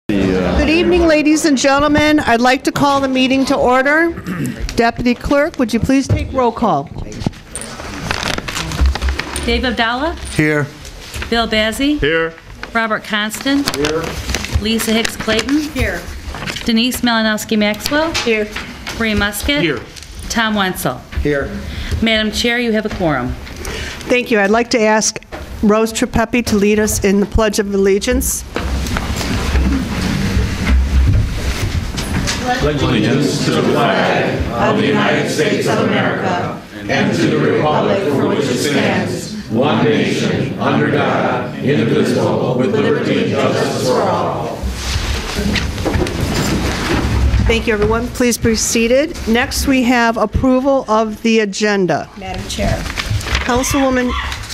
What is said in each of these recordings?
Good evening, ladies and gentlemen. I'd like to call the meeting to order. Deputy Clerk, would you please take roll call? Dave Abdallah? Here. Bill Bazzi? Here. Robert Constant? Here. Lisa Hicks Clayton? Here. Denise Malinowski Maxwell? Here. Bree Musket? Here. Tom Wenzel? Here. Madam Chair, you have a quorum. Thank you. I'd like to ask Rose Trepepi to lead us in the Pledge of Allegiance. Pledge allegiance to the flag of the United States of America and to the republic for which it stands, one nation, under God, indivisible, with liberty and justice for all. Thank you, everyone. Please be seated. Next, we have approval of the agenda. Madam Chair. Councilwoman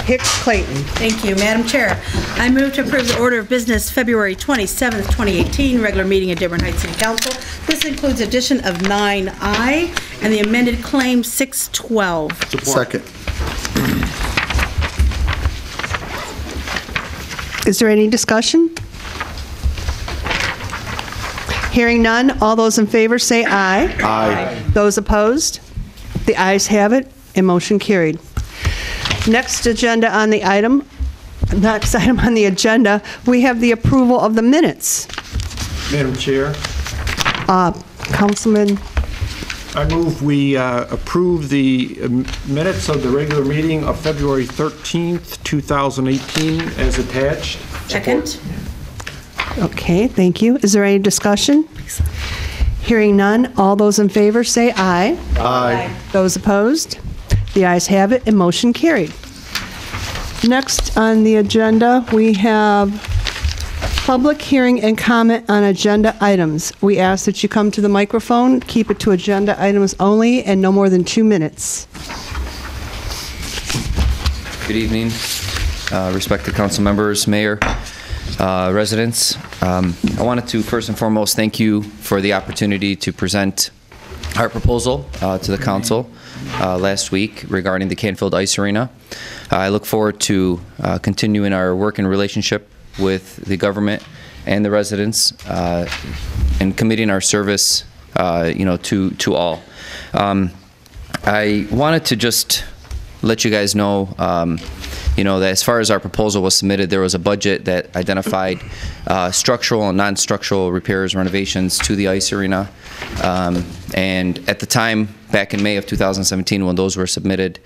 Hicks Clayton. Thank you, Madam Chair. I move to approve the order of business February 27th, 2018, regular meeting of Dearborn Heights City Council. This includes addition of 9I and the amended claim 612. Second. Is there any discussion? Hearing none, all those in favor say aye. Aye. Those opposed? The ayes have it, and motion carried. Next item on the agenda, we have the approval of the minutes. Madam Chair, Councilman, I move we approve the minutes of the regular meeting of February 13th, 2018 as attached. Second. okay, thank you. Is there any discussion? Hearing none, all those in favor say aye. Aye. Those opposed? The ayes have it, and motion carried. Next on the agenda, we have public hearing and comment on agenda items. We ask that you come to the microphone, keep it to agenda items only, and no more than 2 minutes. Good evening, respected council members, mayor, residents. I wanted to first and foremost thank you for the opportunity to present our proposal to the council last week regarding the Canfield Ice Arena. I look forward to continuing our work and relationship with the government and the residents and committing our service to all. I wanted to just let you guys know that as far as our proposal was submitted, there was a budget that identified structural and non-structural repairs, renovations to the ice arena. And at the time, back in May of 2017, when those were submitted,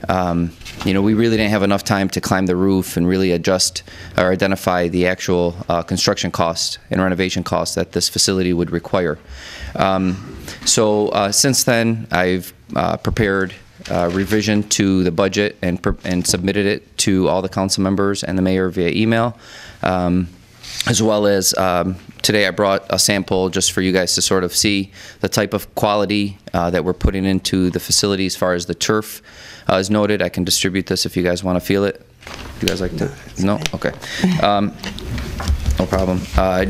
we really didn't have enough time to climb the roof and really adjust or identify the actual construction cost and renovation costs that this facility would require. So since then, I've prepared revision to the budget and submitted it to all the council members and the mayor via email, as well as today I brought a sample just for you guys to sort of see the type of quality that we're putting into the facility as far as the turf is noted. I can distribute this if you guys want to feel it. You guys like to? No? Okay. No problem.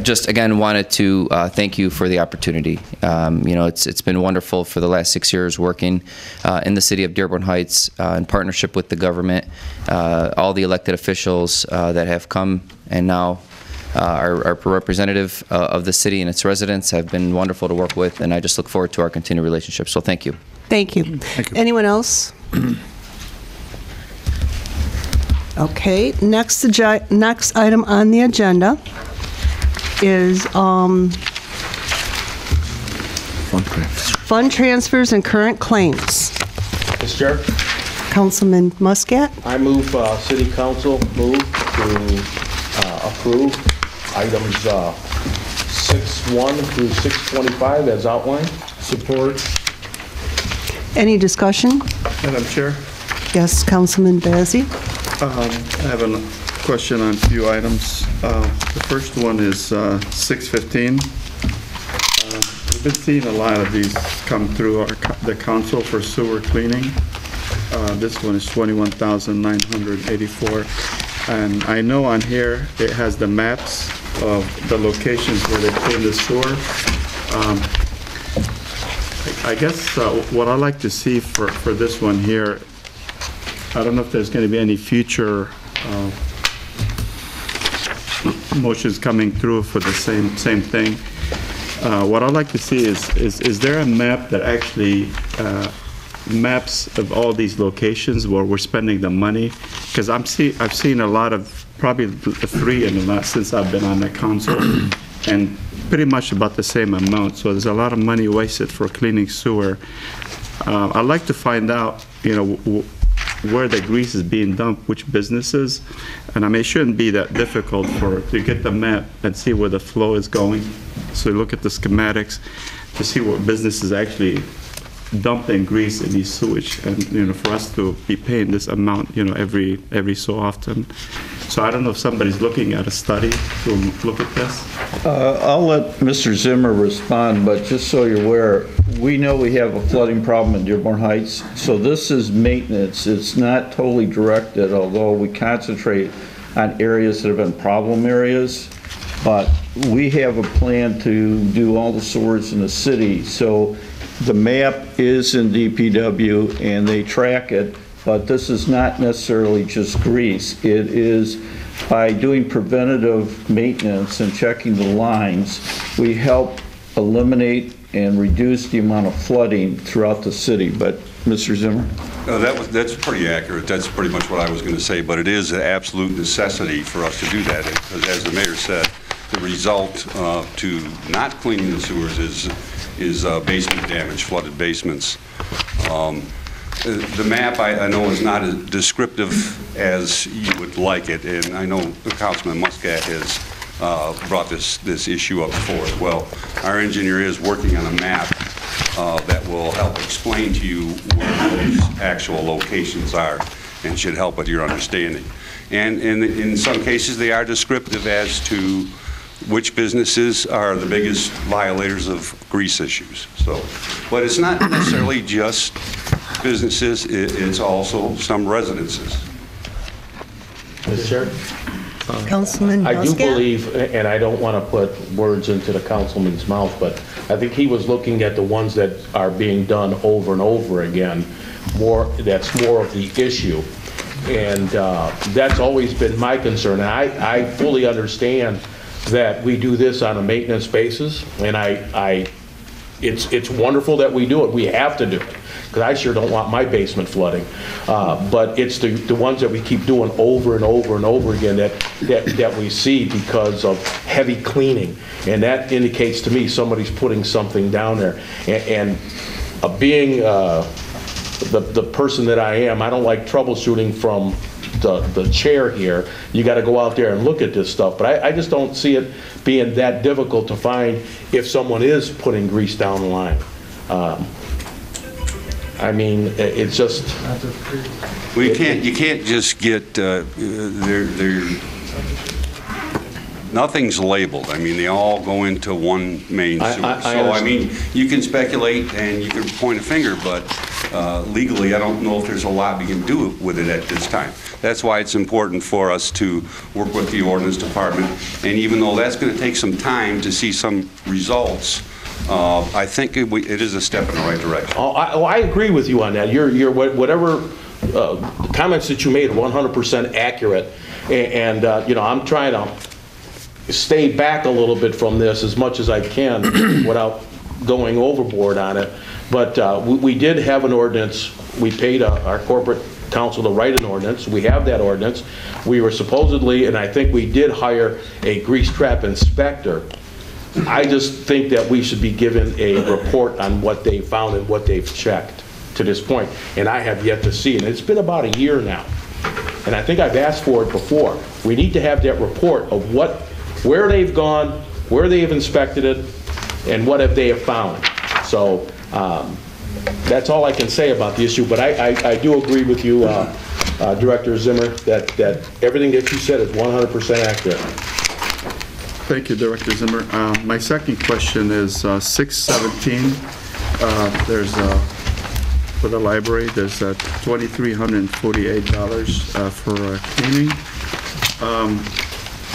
Just again wanted to thank you for the opportunity. It's been wonderful for the last 6 years working in the city of Dearborn Heights in partnership with the government, all the elected officials that have come and now are representative of the city and its residents have been wonderful to work with, and I just look forward to our continued relationship. So thank you. Thank you. Thank you. Anyone else? Okay, next item on the agenda is fund transfers and current claims. Mr. Chair, Councilman Muscat. I move City Council move to approve items 6.1 through 6.25 as outlined. Support. Any discussion? Madam Chair, Yes, Councilman Bazzi. I have a question on a few items. The first one is 615. We've been seeing a lot of these come through the council for sewer cleaning. This one is $21,984. And I know on here it has the maps of the locations where they clean the sewer. I guess what I'd like to see for this one here, I don't know if there's going to be any future motions coming through for the same thing. What I'd like to see is there a map that actually maps of all these locations where we're spending the money? Because I've seen a lot of, probably 3 in the last, since I've been on the council, and pretty much about the same amount. So there's a lot of money wasted for cleaning sewer. I'd like to find out, where the grease is being dumped, which businesses, and I mean, it shouldn't be that difficult to get the map and see where the flow is going. So look at the schematics to see what businesses actually dumping grease in these sewage, and for us to be paying this amount, every so often. So I don't know if somebody's looking at a study to look at this. I'll let Mr. Zimmer respond, but just so you're aware, we know we have a flooding problem in Dearborn Heights, so this is maintenance. It's not totally directed, although we concentrate on areas that have been problem areas, but we have a plan to do all the sewers in the city. So the map is in DPW and they track it, but this is not necessarily just grease. It is by doing preventative maintenance and checking the lines, we help eliminate and reduce the amount of flooding throughout the city. But Mr. Zimmer? That's pretty accurate. That's pretty much what I was going to say, but it is an absolute necessity for us to do that, because as the mayor said, the result to not cleaning the sewers is basement damage, flooded basements. The map, I know, is not as descriptive as you would like it, and I know Councilman Muscat has brought this issue up before as well. Our engineer is working on a map that will help explain to you where those actual locations are and should help with your understanding. And in some cases, they are descriptive as to which businesses are the biggest violators of grease issues. So, but it's not necessarily just businesses, it's also some residences. Mr. Chair? Councilman I do Muscat? believe, and I don't want to put words into the councilman's mouth, but I think he was looking at the ones that are being done over and over again. That's more of the issue. And that's always been my concern. I fully understand that we do this on a maintenance basis, and it's wonderful that we do it. We have to do it, because I sure don't want my basement flooding. But it's the ones that we keep doing over and over and over again that we see because of heavy cleaning, and that indicates to me somebody's putting something down there. And being the person that I am, I don't like troubleshooting from the chair here. You got to go out there and look at this stuff, but I just don't see it being that difficult to find if someone is putting grease down the line. I mean, it's just. Well, you can't just get nothing's labeled. I mean, they all go into one main sewer. I mean, you can speculate and you can point a finger, but legally, I don't know if there's a lot we can do with it at this time. That's why it's important for us to work with the ordinance department. And even though that's going to take some time to see some results, I think it is a step in the right direction. I agree with you on that. Whatever comments that you made are 100% accurate. And I'm trying to stay back a little bit from this as much as I can without going overboard on it. But we did have an ordinance. We paid our corporate counsel to write an ordinance. We have that ordinance. We were supposedly, and I think we did hire a grease trap inspector. I just think that we should be given a report on what they found and what they've checked to this point. And I have yet to see it. It's been about a year now. And I think I've asked for it before. We need to have that report of where they've gone, where they have inspected it, and what have they have found. So that's all I can say about the issue. But I do agree with you, Director Zimmer, that everything that you said is 100% accurate. Thank you, Director Zimmer. My second question is 617. There's for the library, there's $2,348 for cleaning.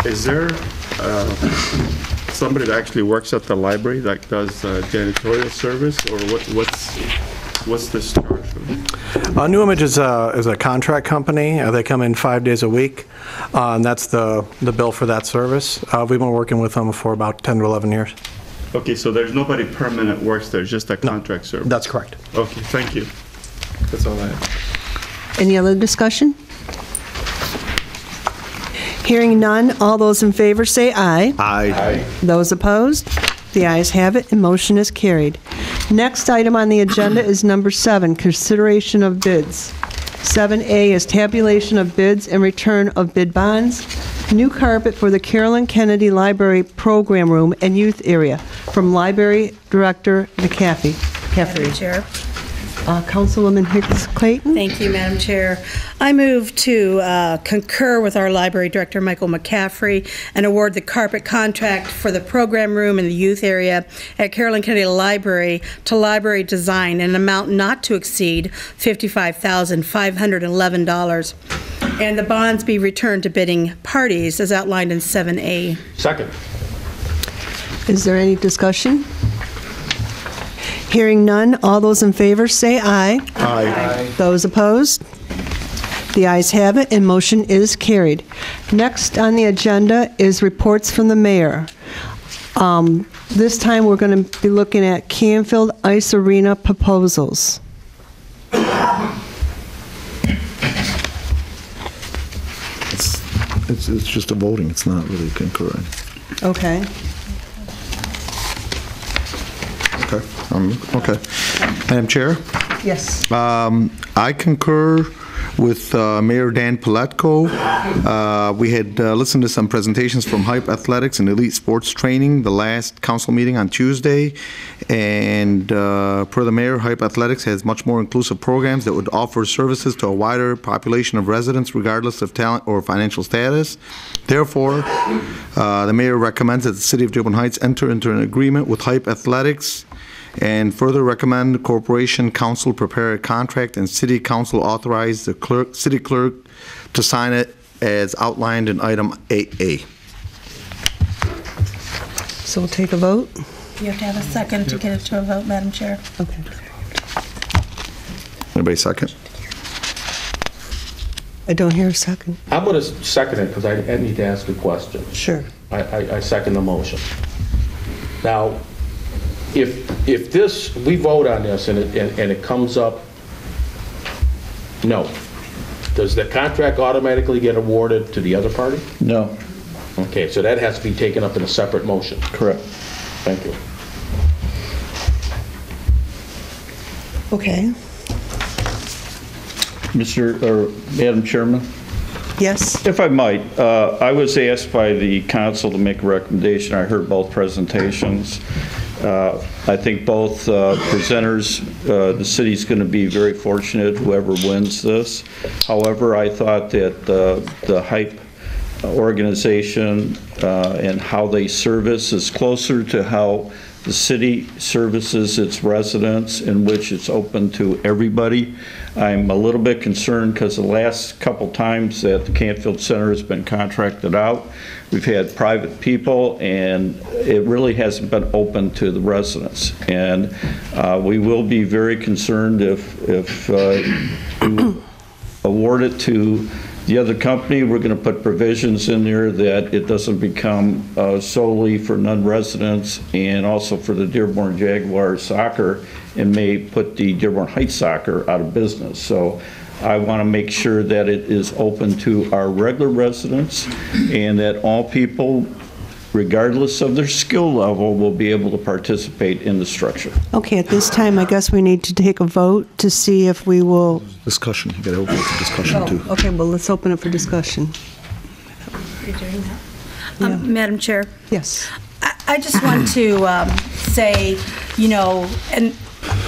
Is there somebody that actually works at the library that does janitorial service, or what's this charge for? New Image is a contract company. They come in 5 days a week, and that's the bill for that service. We've been working with them for about 10 to 11 years. Okay, so there's nobody permanent works there, just a contract service? That's correct. Okay, thank you. That's all I have. Any other discussion? Hearing none, all those in favor say aye. Aye. Those opposed? The ayes have it, and motion is carried. Next item on the agenda is number 7, consideration of bids. 7A is tabulation of bids and return of bid bonds. New carpet for the Carolyn Kennedy Library Program Room and Youth Area from Library Director McCaffrey. Madam Chair. Councilwoman Hicks Clayton. Thank you, Madam Chair. I move to concur with our Library Director, Michael McCaffrey, and award the carpet contract for the program room in the youth area at Carolyn Kennedy Library to Library Design in an amount not to exceed $55,511, and the bonds be returned to bidding parties as outlined in 7A. Second. Is there any discussion? Hearing none, all those in favor say aye. Aye. Those opposed? The ayes have it, and motion is carried. Next on the agenda is reports from the mayor. This time, we're going to be looking at Canfield Ice Arena proposals. It's just a voting, it's not really concurring. Okay. Okay. Madam Chair? Yes. I concur with Mayor Dan Paletko. We had listened to some presentations from Hype Athletics and Elite Sports Training the last council meeting on Tuesday, and per the mayor, Hype Athletics has much more inclusive programs that would offer services to a wider population of residents regardless of talent or financial status. Therefore, the mayor recommends that the City of Dearborn Heights enter into an agreement with Hype Athletics, and further recommend the Corporation Council prepare a contract and City Council authorize the city clerk to sign it as outlined in item 8A. So we'll take a vote. You have to have a second to get it to a vote, Madam Chair. Okay. Anybody second? I don't hear a second. I'm going to second it because I need to ask a question. Sure. I second the motion. Now, if this, we vote on this and it comes up no, does the contract automatically get awarded to the other party? No. Okay, so that has to be taken up in a separate motion. Correct. Thank you. Okay. Madam Chairman? Yes. If I might, I was asked by the council to make a recommendation. I heard both presentations. I think both presenters, the city's going to be very fortunate, whoever wins this. However, I thought that the Hype organization and how they service is closer to how the city services its residents, in which it's open to everybody. I'm a little bit concerned because the last couple times that the Canfield Center has been contracted out, we've had private people, and it really hasn't been open to the residents. And we will be very concerned if you award it to the other company. We're going to put provisions in there that it doesn't become solely for non-residents and also for the Dearborn Jaguars soccer, and may put the Dearborn Heights soccer out of business. So I want to make sure that it is open to our regular residents and that all people, regardless of their skill level, will be able to participate in the structure. Okay, at this time, I guess we need to take a vote to see if we will... Discussion, you got to open it for discussion too. Okay, well, let's open it for discussion. You're doing that? Madam Chair? Yes. I just want to say, you know, and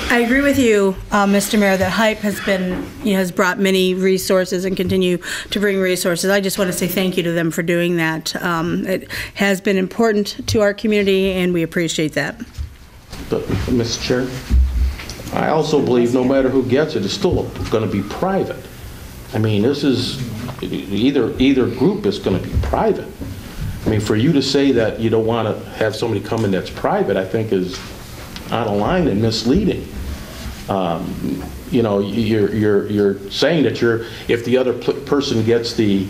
I agree with you, Mr. Mayor, that Hype has been, you know, has brought many resources and continue to bring resources. I just want to say thank you to them for doing that. It has been important to our community, and we appreciate that. But, Mr. Chair, I also believe no matter who gets it, it's still going to be private. I mean, this is, either group is going to be private. I mean, for you to say that you don't want to have somebody come in that's private, I think is out of line and misleading. you know, you're saying that if the other person gets the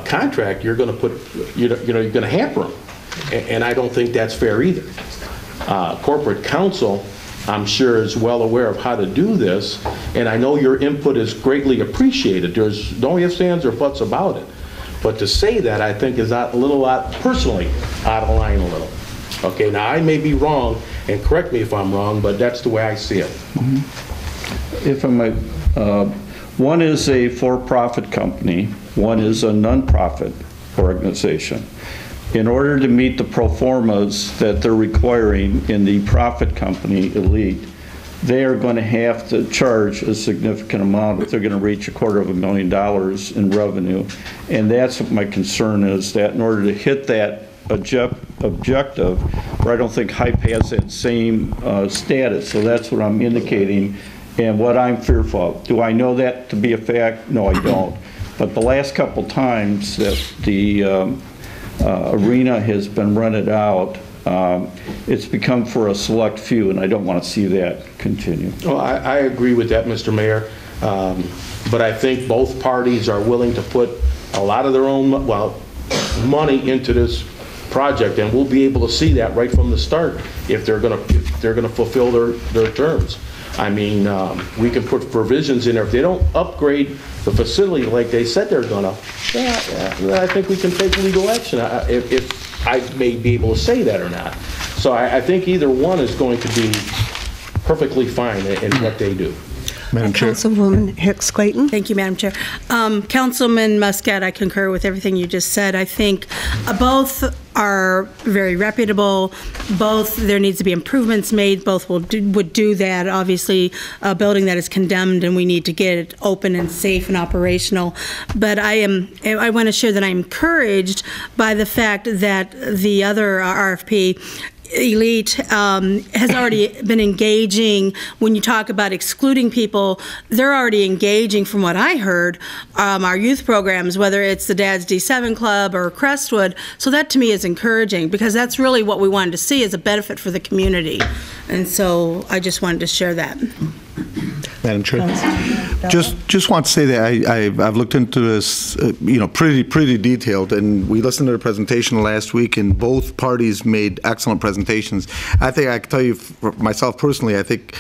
contract, you're going to put, you're going to hamper them. And I don't think that's fair either. Corporate counsel, I'm sure, is well aware of how to do this, and I know your input is greatly appreciated. There's no ifs, ands, or buts about it. But to say that, I think, is a little lot, personally, out of line a little. Okay, now I may be wrong, and correct me if I'm wrong, but that's the way I see it. If I might, one is a for-profit company, one is a non-profit organization. In order to meet the pro formas that they're requiring in the profit company elite, they are going to have to charge a significant amount if they're going to reach $250,000 in revenue. And that's what my concern is, that in order to hit that objective, where I don't think HYPE has that same status. So that's what I'm indicating and what I'm fearful of. Do I know that to be a fact? No, I don't. But the last couple times that the arena has been rented out, it's become for a select few, and I don't want to see that continue. Well, I agree with that, Mr. Mayor. But I think both parties are willing to put a lot of their own, well, money into this project, and we'll be able to see that right from the start if they're going to fulfill their terms. I mean, we can put provisions in there. If they don't upgrade the facility like they said they're going to, I think we can take legal action, if I may be able to say that or not. So I think either one is going to be perfectly fine in what they do. Madam Chair. Councilwoman Hicks Clayton. Thank you, Madam Chair. Councilman Muscat, I concur with everything you just said. I think both are very reputable. Both, there needs to be improvements made. Both would do that. Obviously, a building that is condemned, and we need to get it open and safe and operational. But I want to share that I'm encouraged by the fact that the other RFP, Elite, has already been engaging. When you talk about excluding people, they're already engaging, from what I heard, our youth programs, whether it's the Dad's D7 Club or Crestwood. So that to me is encouraging, because that's really what we wanted to see, as a benefit for the community. And so I just wanted to share that. Madam Chair, just want to say that I've looked into this, pretty detailed, and we listened to the presentation last week, and both parties made excellent presentations. I think I can tell you, for myself personally, I think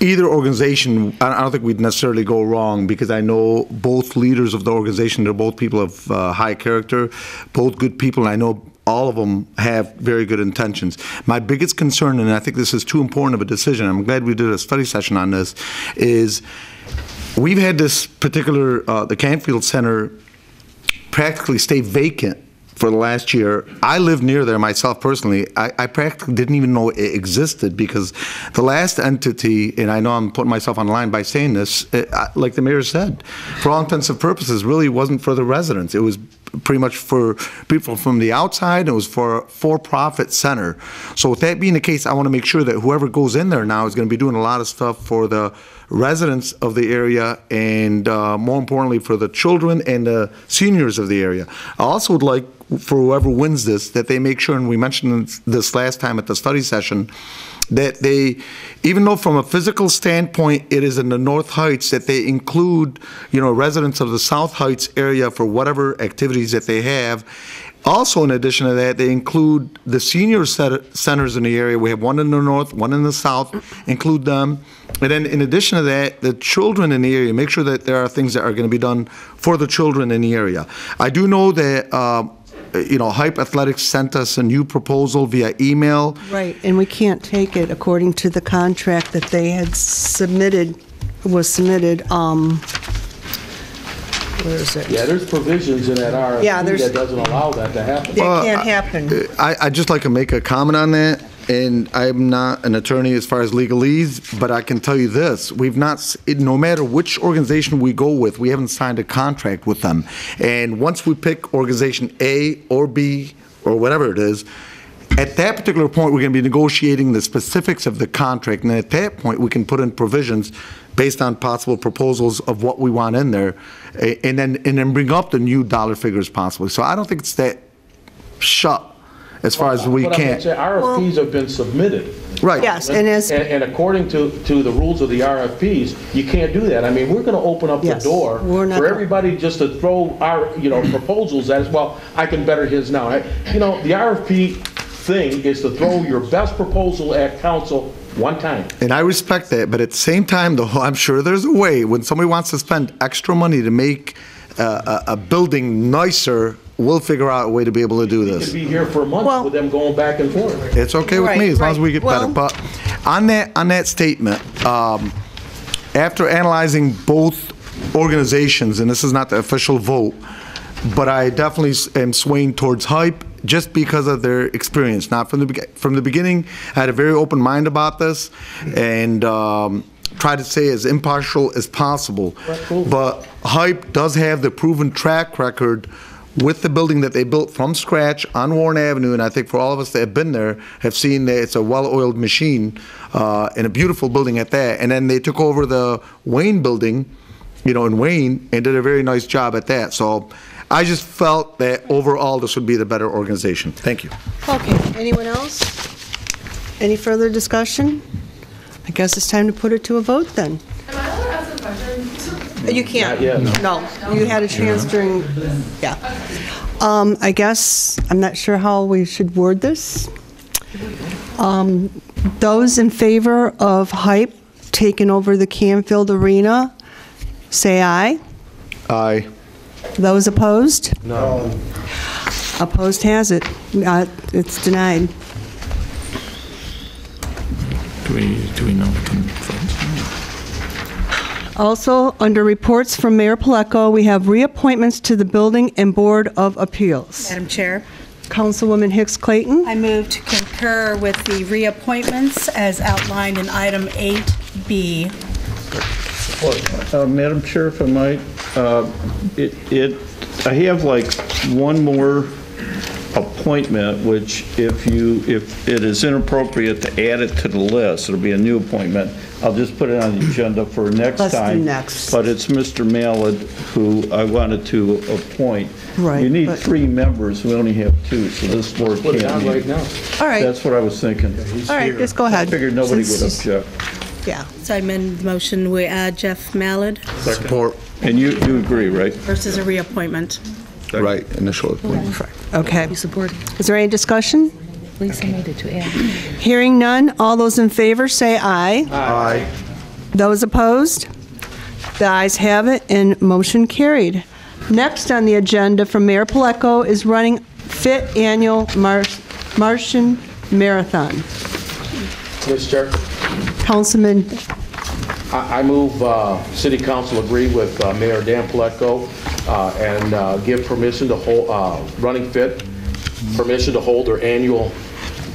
either organization, I don't think we'd necessarily go wrong, because I know both leaders of the organization, they're both people of high character, both good people, and I know all of them have very good intentions. My biggest concern, and I think this is too important of a decision, I'm glad we did a study session on this, is we've had this particular, the Canfield Center practically stay vacant for the last year. I live near there myself personally. I practically didn't even know it existed, because the last entity, and I know I'm putting myself on the line by saying this, like the mayor said, for all intents and purposes, really wasn't for the residents. It was pretty much for people from the outside. It was for a for-profit center. So with that being the case, I want to make sure that whoever goes in there now is going to be doing a lot of stuff for the residents of the area, and more importantly for the children and the seniors of the area. I also would like for whoever wins this, that they make sure, and we mentioned this last time at the study session, that they, even though from a physical standpoint it is in the North Heights, that they include, residents of the South Heights area for whatever activities that they have. Also, in addition to that, they include the senior centers in the area. We have one in the north, one in the south, include them. And then in addition to that, the children in the area, make sure that there are things that are going to be done for the children in the area. I do know that HYPE Athletics sent us a new proposal via email. Right, and we can't take it according to the contract that they had submitted, where is it? Yeah, there's provisions in that RFP that doesn't allow that to happen. That can't happen. I'd just like to make a comment on that. And I'm not an attorney as far as legalese, but I can tell you this. We've not, no matter which organization we go with, we haven't signed a contract with them. And once we pick organization A or B or whatever it is, at that particular point, we're going to be negotiating the specifics of the contract. And at that point, we can put in provisions based on possible proposals of what we want in there, and then bring up the new dollar figures possibly. So I don't think it's that shut as far as we can't. RFPs have been submitted. Right. Yes, and And according to the rules of the RFPs, you can't do that. I mean, we're going to open up the Yes, door we're not for gonna- everybody just to throw our, proposals at us. Well, I can better his now. The RFP thing is to throw your best proposal at council one time. And I respect that, but at the same time, though, I'm sure there's a way, when somebody wants to spend extra money to make a building nicer, we'll figure out a way to be able to do We this. could be here for a month Well- with them going back and forth. It's okay with me, as long as we get better. Right. But on that statement, after analyzing both organizations, and this is not the official vote, but I definitely am swaying towards Hype just because of their experience. Not from the beginning, I had a very open mind about this and tried to stay as impartial as possible. But Hype does have the proven track record with the building that they built from scratch on Warren Avenue, and I think for all of us that have been there have seen that it's a well-oiled machine and a beautiful building at that. And then they took over the Wayne building, in Wayne, and did a very nice job at that. So I just felt that overall this would be the better organization. Thank you. Okay, anyone else? Any further discussion? I guess it's time to put it to a vote then. Am I allowed to ask a question? You can't. Not yet, No, you had a chance during, yeah. I guess, I'm not sure how we should word this. Those in favor of Hype taking over the Canfield Arena, say aye. Aye. Those opposed? No. Opposed has it. It's denied. Do we know the confirmed? Also, under reports from Mayor Pleco, we have reappointments to the Building and Board of Appeals. Madam Chair, Councilwoman Hicks Clayton. I move to concur with the reappointments as outlined in item 8B. Madam Chair, if I might, I have like one more appointment, which if it is inappropriate to add it to the list, it'll be a new appointment. I'll just put it on the agenda for next Let's do time. next. But it's Mr. Mallard who I wanted to appoint. Right, You need but- 3 members, we only have 2, so this board Put it on can't right meet. now. All right, That's what I was thinking. all right, just go ahead. Figured nobody would Since- object. Yeah. So I amend the motion, we add Jeff Mallard Support. And you agree, right? versus a reappointment. Right, initial appointment. Okay. You support it? Is there any discussion? Lisa made it to add. Hearing none, all those in favor say aye. Aye. Those opposed? The ayes have it, and motion carried. Next on the agenda from Mayor Pleco is running Fit Annual Martian Marathon. Mr. Chair, Councilman, I move City Council agree with Mayor Dan Pleco and give permission to hold, Running Fit, permission to hold their annual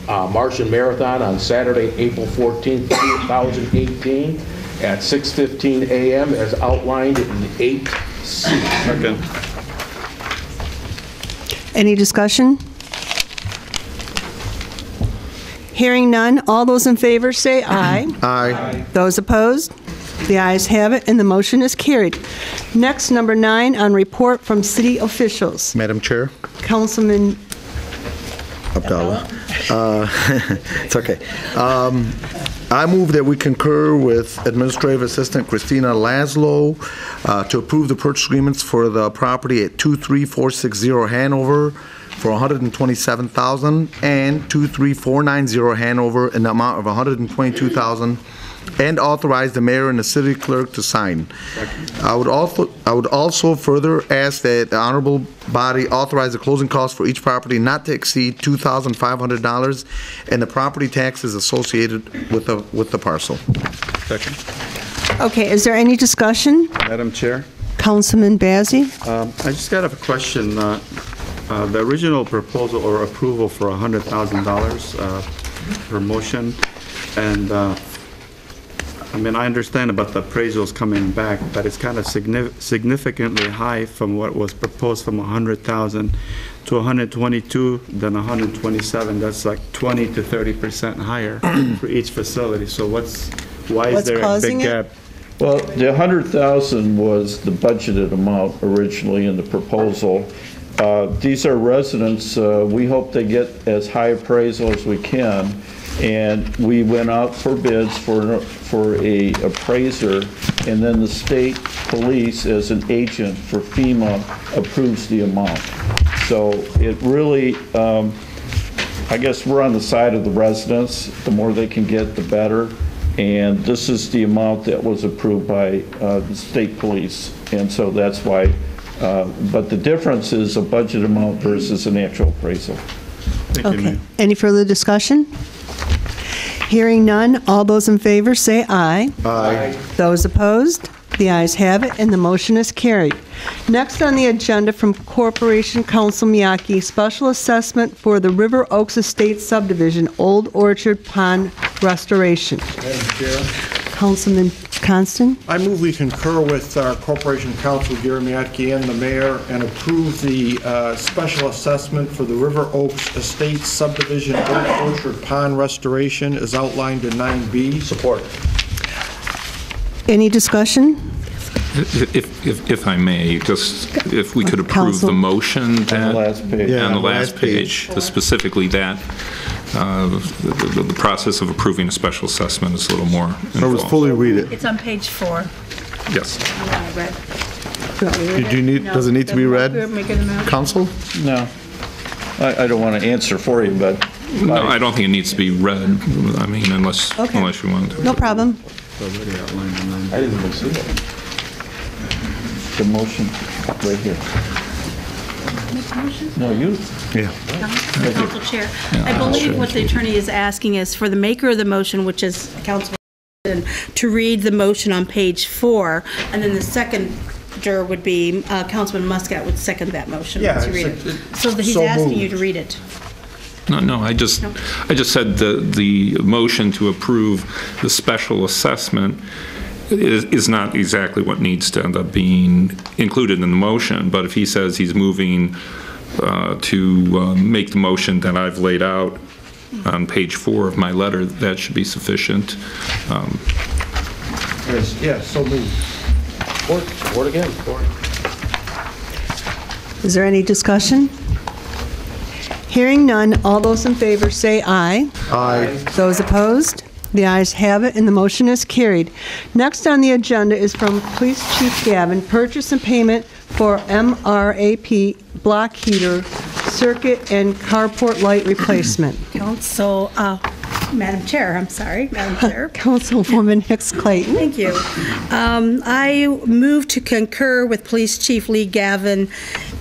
Martian Marathon on Saturday, April 14th, 2018 at 6:15 a.m. as outlined in 8C. Second. any discussion? Hearing none, all those in favor say aye. Aye. Those opposed? The ayes have it, and the motion is carried. Next, number 9 on report from city officials. Madam Chair, Councilman, Abdallah. It's okay. I move that we concur with Administrative Assistant Christina Laszlo to approve the purchase agreements for the property at 23460 Hanover for $127,000 and 23490 Hanover in the amount of $122,000, and authorize the mayor and the city clerk to sign. I would also further ask that the honorable body authorize the closing costs for each property not to exceed $2,500 and the property taxes associated with the parcel. Second. okay, is there any discussion? Madam Chair, Councilman Bazey? I just got a question. The original proposal or approval for $100,000 per motion, and I understand about the appraisals coming back, but it's kind of significantly high from what was proposed from 100,000 to 122, then 127. That's like 20 to 30% higher for each facility. So why is What's there a causing big it? gap? Well, the 100,000 was the budgeted amount originally in the proposal. These are residents, we hope they get as high appraisal as we can. And we went out for bids for a appraiser, and then the state police, as an agent for FEMA, approves the amount. So it really, I guess we're on the side of the residents. The more they can get, the better. And this is the amount that was approved by the state police. And so that's why, but the difference is a budget amount versus an actual appraisal. Okay. Any further discussion? Hearing none, all those in favor say aye. Aye. Those opposed? The ayes have it, and the motion is carried. Next on the agenda from Corporation Counsel Miyake, special assessment for the River Oaks Estate subdivision, Old Orchard Pond restoration. Madam Chair, Councilman Constant? I move we concur with our Corporation Counsel, Gary Miatke, and the mayor, and approve the special assessment for the River Oaks Estate subdivision, Old Orchard Pond restoration, as outlined in 9B. Support. Any discussion? If I may, just if we could approve Counsel. the motion that... On the last page. On the last page, specifically that, the process of approving a special assessment is a little more I was involved. fully read it. It's on page 4. Yes. Did you need, does it need to be read? Counsel? No. I don't want to answer for you, but... No, I don't think it needs to be read, I mean, unless you want to. No problem. I didn't even see it. The motion, right here. No, you. Yeah. Council Chair, I believe what the attorney is asking is for the maker of the motion, which is Councilman, to read the motion on page 4, and then the seconder would be Councilman Muscat would second that motion. Yeah, to read it. So that he's so asking moved. you to read it. No, I just said the motion to approve the special assessment is not exactly what needs to end up being included in the motion, but if he says he's moving to make the motion that I've laid out on page 4 of my letter, that should be sufficient. Yes, so moved. Support again. Support. Is there any discussion? Hearing none, all those in favor say aye. Aye. Those opposed? The ayes have it, and the motion is carried. Next on the agenda is from Police Chief Gavin, purchase and payment for MRAP block heater, circuit, and carport light replacement. Council, Madam Chair, I'm sorry, Madam Chair. Councilwoman Hicks Clayton. Thank you. I move to concur with Police Chief Lee Gavin,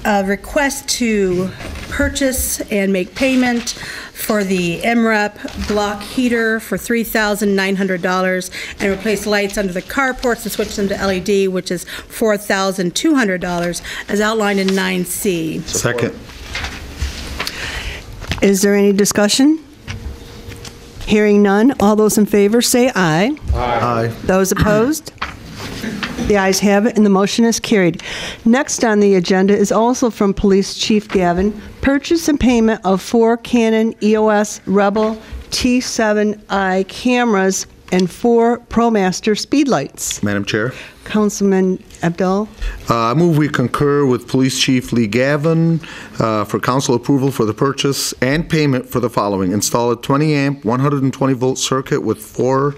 request to purchase and make payment for the MRAP block heater for $3,900 and replace lights under the carports and switch them to LED, which is $4,200, as outlined in 9C. Second. Is there any discussion? Hearing none, all those in favor say aye. Aye. Those opposed? The ayes have it, and the motion is carried. Next on the agenda is also from Police Chief Gavin, purchase and payment of 4 Canon EOS Rebel T7i cameras and 4 ProMaster speed lights. Madam Chair. Councilman Abdul. I move we concur with Police Chief Lee Gavin for council approval for the purchase and payment for the following. Install a 20-amp, 120-volt circuit with 4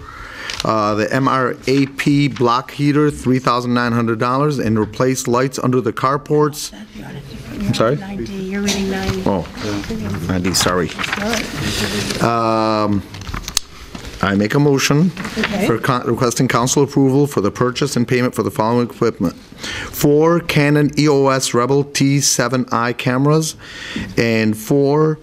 the MRAP block heater, $3,900, and replace lights under the carports. I'm sorry? 9D, you're reading 9. Oh, 9D, sorry. I make a motion for requesting council approval for the purchase and payment for the following equipment. 4 Canon EOS Rebel T7i cameras and 4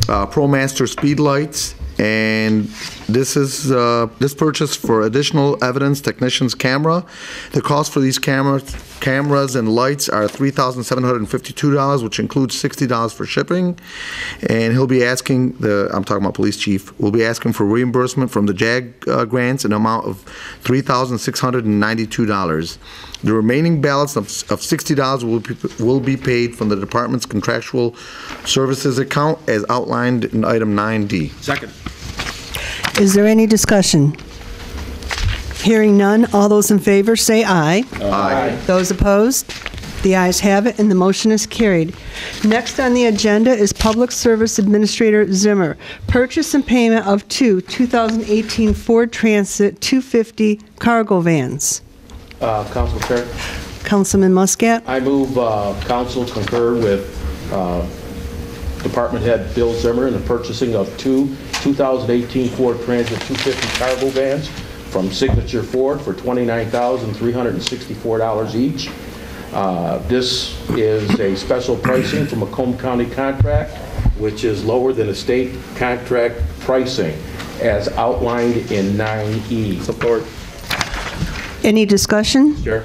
ProMaster speed lights. And this is this purchase for additional evidence technician's camera. The cost for these cameras and lights are $3,752, which includes $60 for shipping. And he'll be asking I'm talking about police chief, will be asking for reimbursement from the JAG grants in an amount of $3,692. The remaining balance of $60 will be paid from the department's contractual services account as outlined in item 9D. Second. Is there any discussion? Hearing none, all those in favor say aye. Aye. Those opposed? The ayes have it, and the motion is carried. Next on the agenda is Public Service Administrator Zimmer. Purchase and payment of two 2018 Ford Transit 250 cargo vans. Council Chair, Councilman Muscat. I move council concur with Department Head Bill Zimmer in the purchasing of two 2018 Ford Transit 250 cargo vans from Signature Ford for $29,364 each. This is a special pricing from a Macomb County contract, which is lower than the state contract pricing as outlined in 9E. Support. Any discussion? Sure.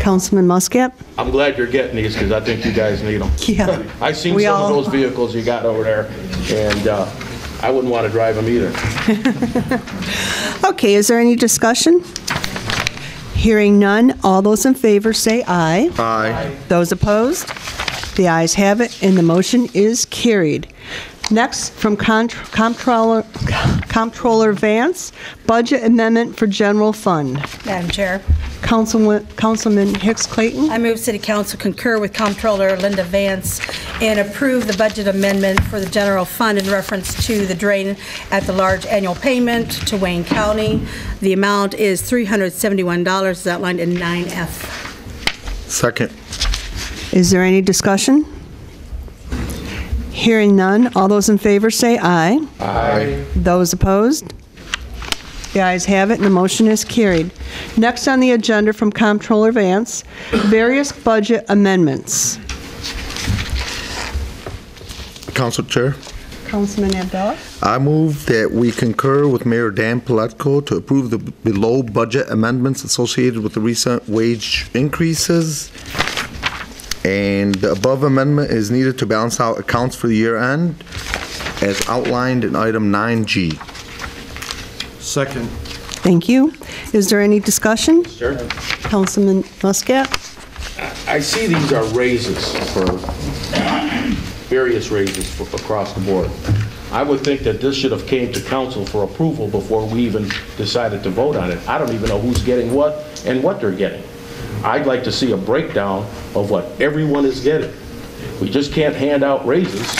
Councilman Muscat. I'm glad you're getting these because I think you guys need them. Yeah. I've seen We some all- of those vehicles you got over there, and I wouldn't want to drive them either. Okay, is there any discussion? Hearing none, all those in favor say aye. Aye. Those opposed? The ayes have it, and the motion is carried. Next, from Comptroller Vance, budget amendment for general fund. Madam Chair, Councilman Hicks Clayton. I move City Council concur with Comptroller Linda Vance and approve the budget amendment for the general fund in reference to the drain at the large annual payment to Wayne County. The amount is $371 as outlined in 9F. Second. Is there any discussion? Hearing none, all those in favor say aye. Aye. Those opposed? The ayes have it, and the motion is carried. Next on the agenda from Comptroller Vance, various budget amendments. Council Chair, Councilman Abdallah. I move that we concur with Mayor Dan Paletko to approve the below budget amendments associated with the recent wage increases. And the above amendment is needed to balance out accounts for the year end as outlined in item 9G. Second. Thank you. Is there any discussion? Sure. Councilman Muscat. I see these are raises for, various raises across the board. I would think that this should have came to council for approval before we even decided to vote on it. I don't even know who's getting what and what they're getting. I'd like to see a breakdown of what everyone is getting. We just can't hand out raises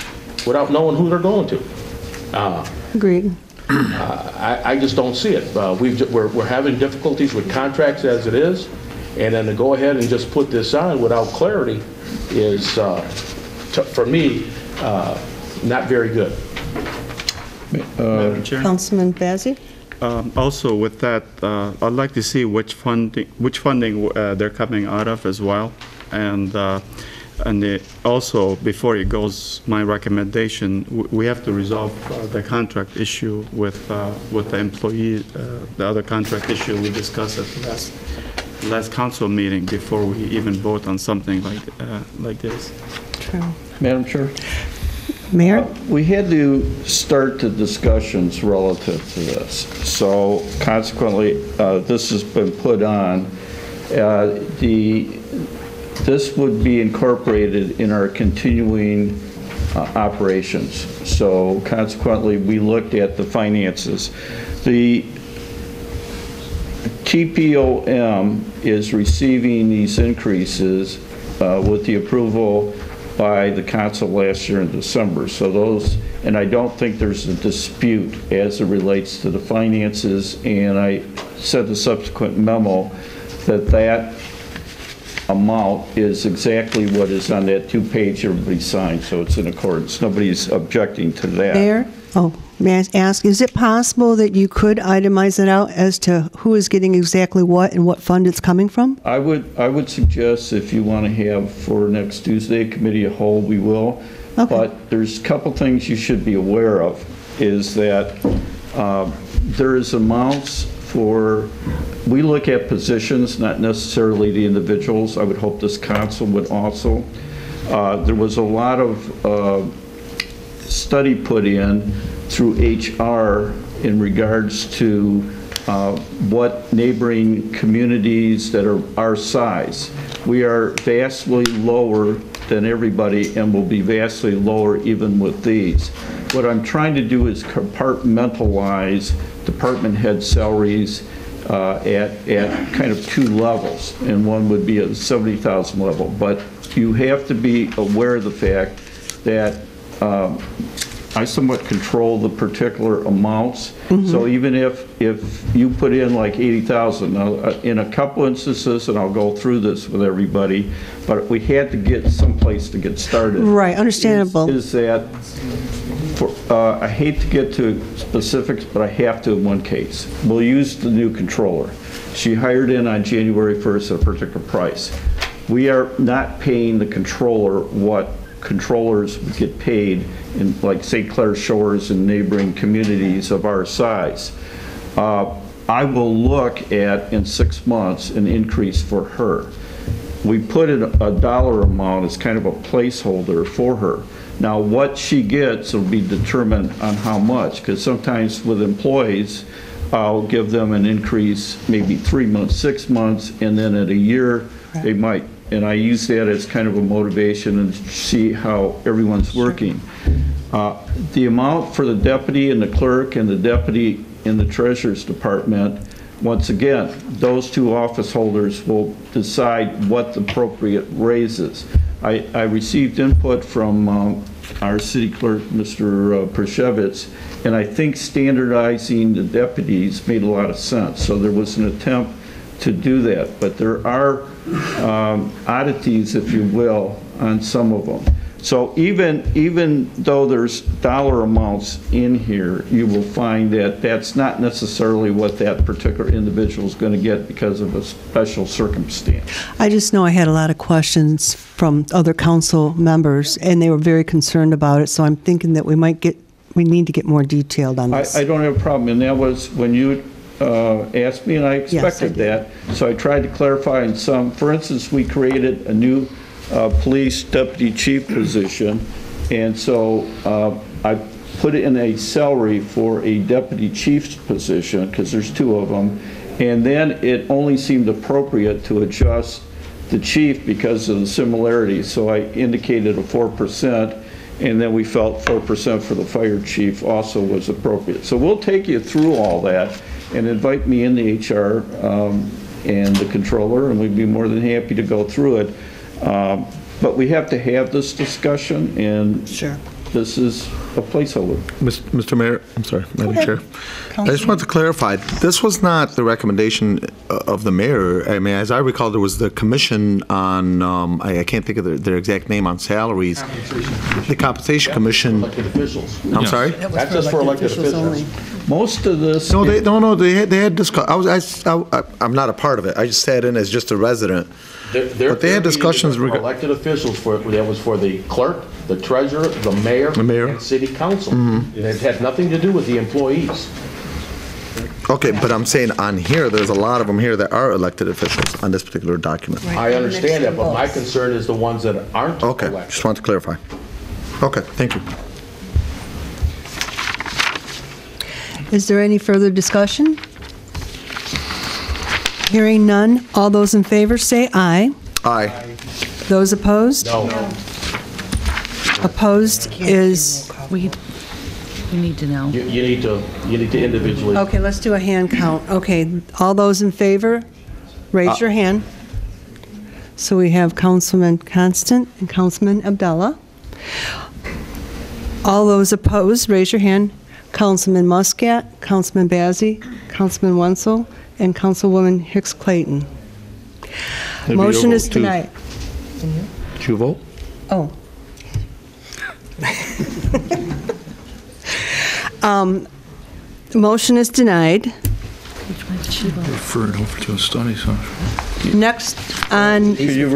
without knowing who they're going to. Agreed. I just don't see it. We're having difficulties with contracts as it is, and then to go ahead and just put this on without clarity is, for me, not very good. Madam Chair? Councilman Bazey. Also with that, I'd like to see which funding they're coming out of as well. And also, before it goes, my recommendation, we have to resolve the contract issue with the employee, the other contract issue we discussed at the last council meeting before we even vote on something like this. True. Madam Chair? Mayor? We had to start the discussions relative to this. So consequently, this has been put on. This would be incorporated in our continuing operations. So consequently, we looked at the finances. The TPOM is receiving these increases with the approval by the council last year in December. So those, and I don't think there's a dispute as it relates to the finances, and I sent a subsequent memo that amount is exactly what is on that two-page everybody signed, so it's in accordance. Nobody's objecting to that. Mayor? Oh, may I ask, is it possible that you could itemize it out as to who is getting exactly what and what fund it's coming from? I would suggest if you want to have for next Tuesday, committee of whole, we will. Okay. But there's a couple things you should be aware of, is that there is amounts for, we look at positions, not necessarily the individuals. I would hope this council would also. There was a lot of study put in through HR in regards to what neighboring communities that are our size. We are vastly lower than everybody and will be vastly lower even with these. What I'm trying to do is compartmentalize department head salaries at kind of two levels, and one would be at the 70,000 level. But you have to be aware of the fact that I somewhat control the particular amounts. So even if you put in like 80,000, now in a couple instances, and I'll go through this with everybody, but we had to get someplace to get started. Right, understandable. Is that, I hate to get to specifics, but I have to in one case. We'll use the new controller. She hired in on January 1st at a particular price. We are not paying the controller what controllers would get paid in like St. Clair Shores and neighboring communities of our size. I will look at in 6 months an increase for her. We put in a dollar amount as kind of a placeholder for her. Now what she gets will be determined on how much, because sometimes with employees I'll give them an increase maybe 3 months, 6 months, and then at a year they might. And I use that as kind of a motivation and see how everyone's working. The amount for the deputy and the clerk and the deputy in the treasurer's department, once again, those two office holders will decide what the appropriate raise is. I received input from our city clerk, Mr. Pershevitz, and I think standardizing the deputies made a lot of sense. So there was an attempt to do that, but there are oddities, if you will, on some of them. So even though there's dollar amounts in here, you will find that that's not necessarily what that particular individual is going to get because of a special circumstance. I just know I had a lot of questions from other council members, and they were very concerned about it, so I'm thinking that we need to get more detailed on this. I don't have a problem, and that was when you asked me, and I expected that. So I tried to clarify in some. For instance, we created a new police deputy chief position, and so I put in a salary for a deputy chief's position, because there's two of them, and then it only seemed appropriate to adjust the chief because of the similarities. So I indicated a 4%, and then we felt 4% for the fire chief also was appropriate. So we'll take you through all that, and invite me in the HR and the controller, and we'd be more than happy to go through it. But we have to have this discussion, and this is a placeholder. Mr. Mayor, I'm sorry, Madam Chair. I just want to clarify, this was not the recommendation of the mayor. I mean, as I recall, there was the commission on, I can't think of their exact name, on salaries. The compensation commission. Elected officials. I'm sorry? That's just for elected officials. Most of this. No, they had discussed. I'm not a part of it. I just sat in as just a resident. But they had discussions for elected officials. That was for the clerk, the treasurer, the mayor, and city council. It had nothing to do with the employees. Okay, but I'm saying on here, there's a lot of them here that are elected officials on this particular document. I understand that, but my concern is the ones that aren't elected. Okay, just want to clarify. Okay, thank you. Is there any further discussion? Hearing none, all those in favor say aye. Aye. Those opposed? No. Opposed is, We need to know. You need to individually. okay, let's do a hand count. Okay, all those in favor, raise your hand. So we have Councilman Constant and Councilman Abdallah. All those opposed, raise your hand. Councilman Muscat, Councilman Bazey, Councilman Wenzel, and Councilwoman Hicks Clayton. Motion is denied. Did you vote? Oh. Motion is denied. Which one did she vote? Refer it over to a study session. Next on, Could you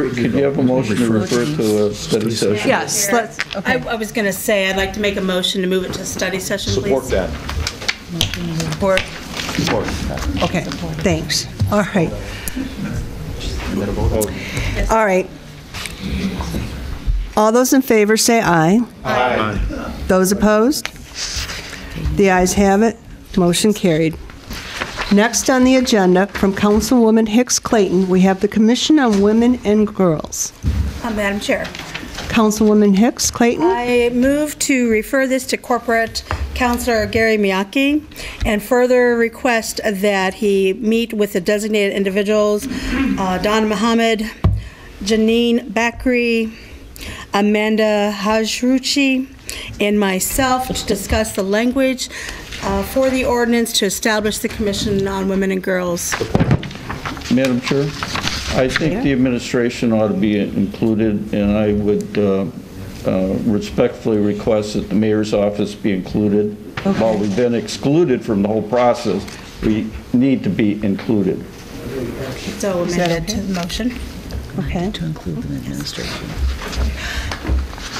have a motion to refer to a study session? yes, let's, okay. I was going to say, I'd like to make a motion to move it to study session, please. Support that. Support. Support. Okay, thanks. All right. All right. All those in favor say aye. Aye. Those opposed? The ayes have it. Motion carried. Next on the agenda, from Councilwoman Hicks Clayton, we have the Commission on Women and Girls. Madam Chair. Councilwoman Hicks Clayton? I move to refer this to corporate Counselor Gary Miyake, and further request that he meet with the designated individuals, Don Muhammad, Janine Bakri, Amanda Hajruchi, and myself to discuss the language for the ordinance to establish the Commission on Women and Girls. Madam Chair, I think the administration ought to be included, and I would respectfully request that the mayor's office be included. Okay. While we've been excluded from the whole process, we need to be included. So amended to the motion. Okay. To include the administration.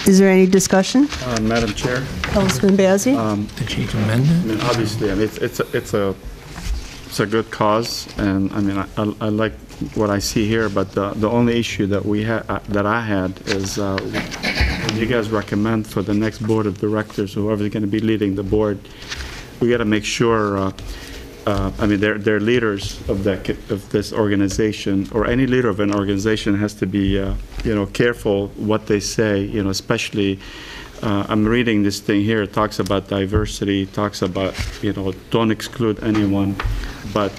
Is there any discussion? Madam Chair? Councilman Bazey? Did she amend it? I mean, obviously, I mean, it's a good cause, and I mean, I like what I see here, but the only issue that that I had is when you guys recommend for the next board of directors, whoever's going to be leading the board, we got to make sure. I mean, they're leaders of this organization, or any leader of an organization has to be, careful what they say. especially. I'm reading this thing here. It talks about diversity. Talks about don't exclude anyone. But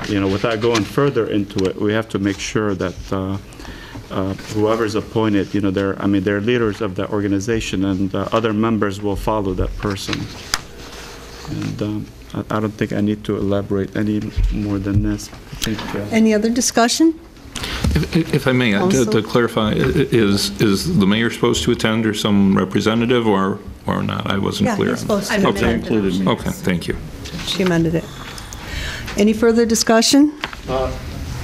without going further into it, we have to make sure that whoever's appointed, they're leaders of the organization, and other members will follow that person. And I don't think I need to elaborate any more than this. I think, Any other discussion? If I may, to clarify, is the mayor supposed to attend, or some representative, or not? I wasn't clear. Yeah, he's supposed to. Okay. Included. Okay, thank you. She amended it. Any further discussion?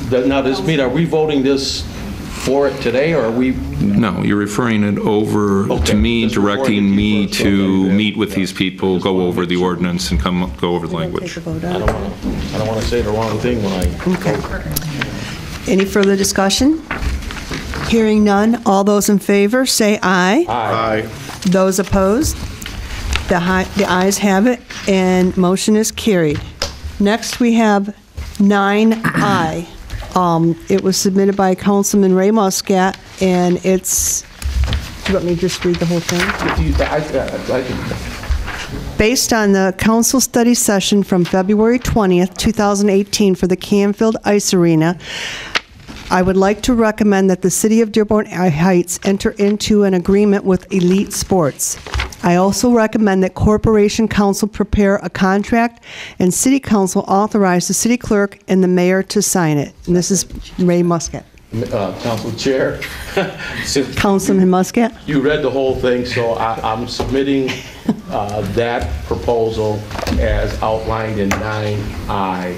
Now, this meeting, are we voting this for it today, or are we? No, you're referring it over to me, directing me to meet with these people, go over the ordinance, and go over the language. I don't want to say the wrong thing when I. Okay. Any further discussion? Hearing none, all those in favor say aye. Aye. Those opposed? The ayes have it, and motion is carried. Next, we have 9I. It was submitted by Councilman Ray Muscat, and it's, do you want me to just read the whole thing? Based on the council study session from February 20th, 2018 for the Canfield Ice Arena, I would like to recommend that the City of Dearborn Heights enter into an agreement with Elite Sports. I also recommend that Corporation Council prepare a contract and City Council authorize the City Clerk and the Mayor to sign it. And this is Ray Muscat. Council Chair. Councilman Muscat? You read the whole thing, so I'm submitting that proposal as outlined in 9I.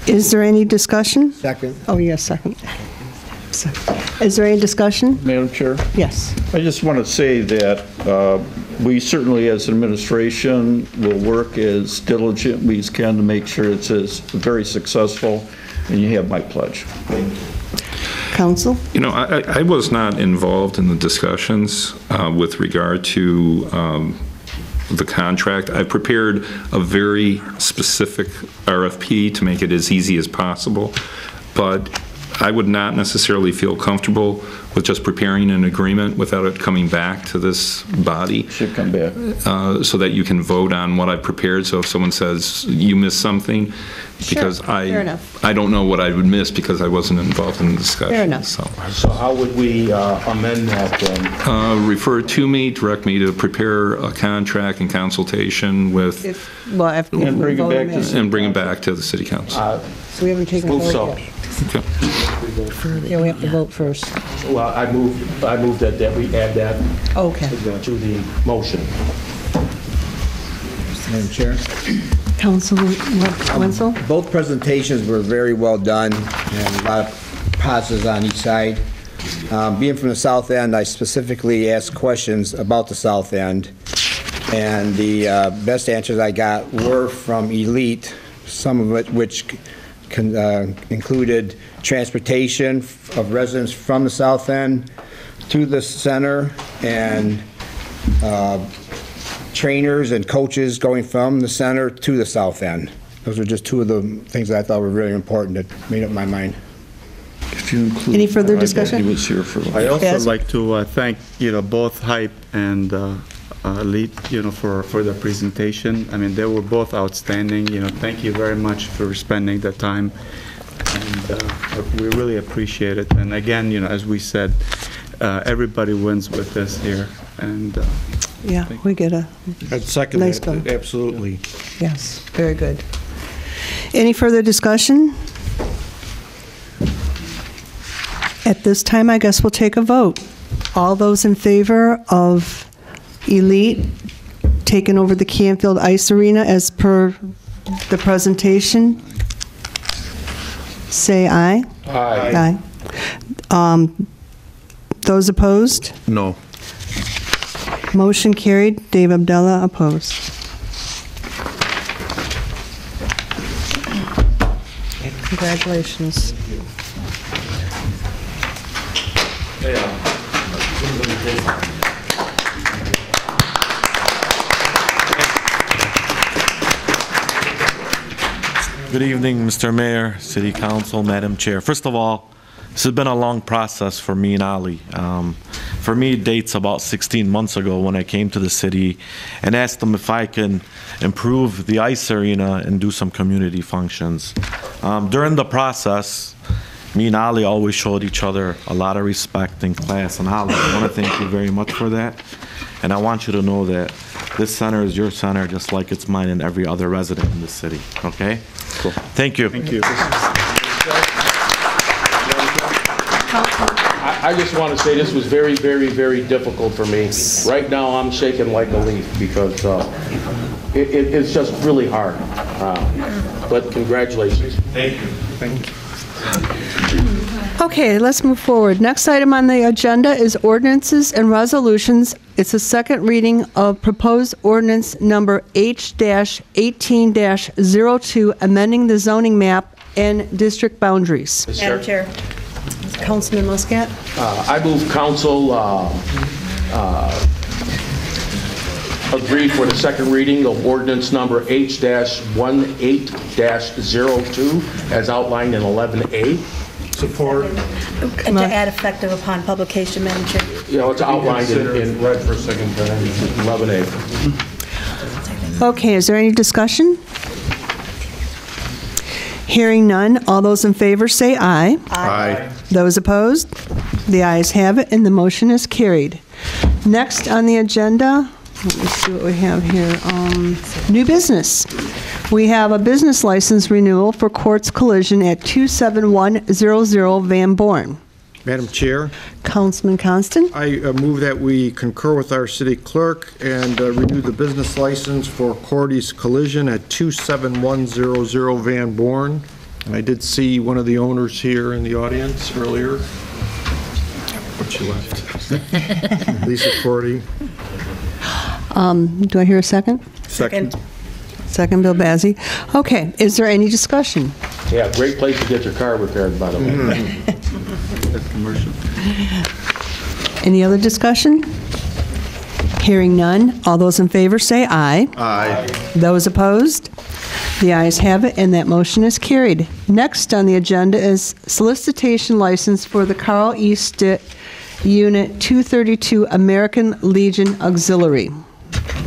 Is there any discussion? Second. Oh, yes, second. Is there any discussion? Madam Chair? Yes. I just want to say that we certainly, as an administration, will work as diligently as can to make sure it's very successful, and you have my pledge. Council? I was not involved in the discussions with regard to the contract. I prepared a very specific RFP to make it as easy as possible, but I would not necessarily feel comfortable with just preparing an agreement without it coming back to this body. Should come back. So that you can vote on what I've prepared. So if someone says you missed something, because fair enough. I don't know what I would miss because I wasn't involved in the discussion. Fair enough. So how would we amend that then? Refer to me, direct me to prepare a contract in consultation with, And bring it back to and bring it back to the City Council. So we haven't taken a Move vote so. yet. Okay. Yeah, we have to vote first. Well, I move that we add that Okay. to the motion. Madam Chair? Councilman Wenzel? Both presentations were very well done, and a lot of positives on each side. Being from the south end, I specifically asked questions about the south end, and the best answers I got were from Elite, some of it which included transportation of residents from the south end to the center, and trainers and coaches going from the center to the south end. Those are just two of the things that I thought were really important that made up my mind. If you include, Any further discussion? He was here for. I also Yes. like to thank both Hype and Elite, for the presentation. I mean, they were both outstanding. Thank you very much for spending the time, and we really appreciate it. And again, as we said, everybody wins with this here. And yeah, we get a I'd second nice that, bill. absolutely. Yes, very good. Any further discussion? At this time, I guess we'll take a vote. All those in favor of Elite taking over the Canfield Ice Arena as per the presentation, say aye. Aye. Aye. Those opposed? No. Motion carried. Dave Abdallah opposed. Congratulations. Good evening, Mr. Mayor, City Council, Madam Chair. First of all, this has been a long process for me and Ali. For me, it dates about 16 months ago when I came to the city and asked them if I can improve the ice arena and do some community functions. During the process, me and Ali always showed each other a lot of respect and class. And Ali, I want to thank you very much for that. And I want you to know that this center is your center just like it's mine and every other resident in the city, okay? Cool. Thank you. Thank you. I just want to say this was very, very, very difficult for me. Right now, I'm shaking like a leaf because it's just really hard. But congratulations. Thank you. Thank you. Okay, let's move forward. Next item on the agenda is ordinances and resolutions. It's a second reading of proposed ordinance number H-18-02, amending the zoning map and district boundaries. Madam Chair. Councilman Muscat? I move council agree for the second reading of ordinance number H-18-02 as outlined in 11A. Support. And to add effective upon publication, Madam Chair. It's outlined in Read for a second time. 11A. Okay, is there any discussion? Hearing none, all those in favor say aye. Aye. Those opposed? The ayes have it, and the motion is carried. Next on the agenda, let me see what we have here. New business. We have a business license renewal for Quartz Collision at 27100 Van Born. Madam Chair, Councilman Constant? I move that we concur with our city clerk and renew the business license for Quartz Collision at 27100 Van Born. And I did see one of the owners here in the audience earlier. But she left. Lisa Cordy. Do I hear a second? Second. Second, Bill Bazey. Okay, is there any discussion? Yeah, great place to get your car repaired, by the way. Commercial. Any other discussion? Hearing none, all those in favor say aye. Aye. Those opposed? The ayes have it, and that motion is carried. Next on the agenda is solicitation license for the Carl E. Stitt Unit 232 American Legion Auxiliary.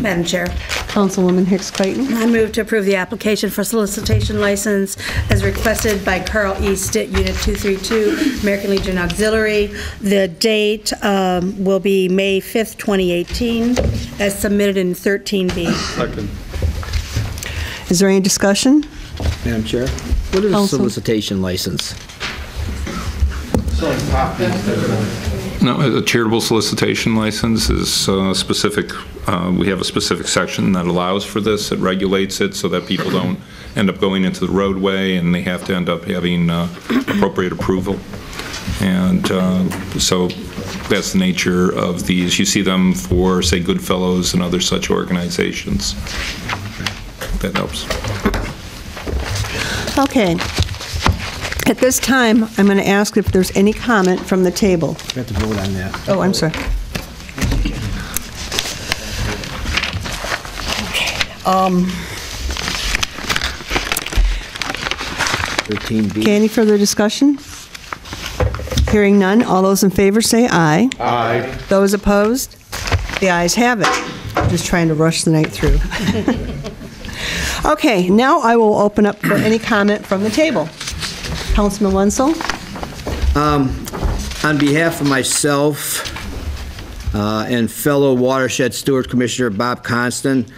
Madam Chair. Councilwoman Hicks Clayton. I move to approve the application for solicitation license as requested by Carl E. Stitt, Unit 232, American Legion Auxiliary. The date will be May 5th, 2018, as submitted in 13B. Second. Is there any discussion? Madam Chair, what is a Counsel. solicitation license? No, a charitable solicitation license is specific. We have a specific section that allows for this. It regulates it so that people don't end up going into the roadway and they have to end up having appropriate approval. And so that's the nature of these. You see them for, say, Goodfellows and other such organizations. That helps. Okay. At this time, I'm going to ask if there's any comment from the table. We have to vote on that. Oh, I'm sorry. Okay. 13B. Okay, any further discussion? Hearing none, all those in favor say aye. Aye. Those opposed? The ayes have it. Just trying to rush the night through. Okay, now I will open up for any comment from the table. Councilman Wenzel? On behalf of myself and fellow Watershed Steward Commissioner Bob Constant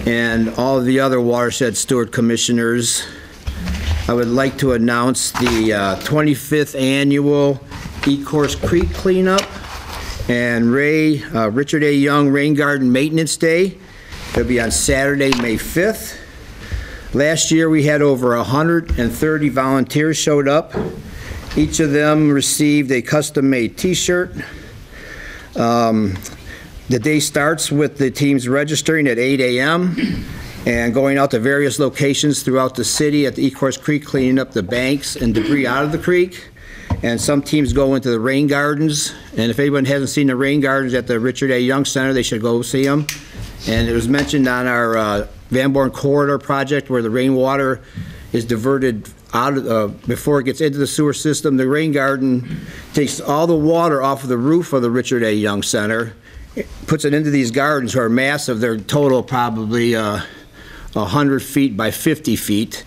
and all of the other Watershed Steward Commissioners, I would like to announce the 25th Annual Ecorse Creek Cleanup and Richard A. Young Rain Garden Maintenance Day. It'll be on Saturday, May 5th. Last year, we had over 130 volunteers showed up. Each of them received a custom-made T-shirt. The day starts with the teams registering at 8 a.m. and going out to various locations throughout the city at the Ecorse Creek, cleaning up the banks and debris out of the creek. And some teams go into the rain gardens. And if anyone hasn't seen the rain gardens at the Richard A. Young Center, they should go see them. And it was mentioned on our Van Born Corridor project where the rainwater is diverted out of, before it gets into the sewer system. The rain garden takes all the water off of the roof of the Richard A. Young Center, puts it into these gardens, which are massive. They're total probably 100 feet by 50 feet.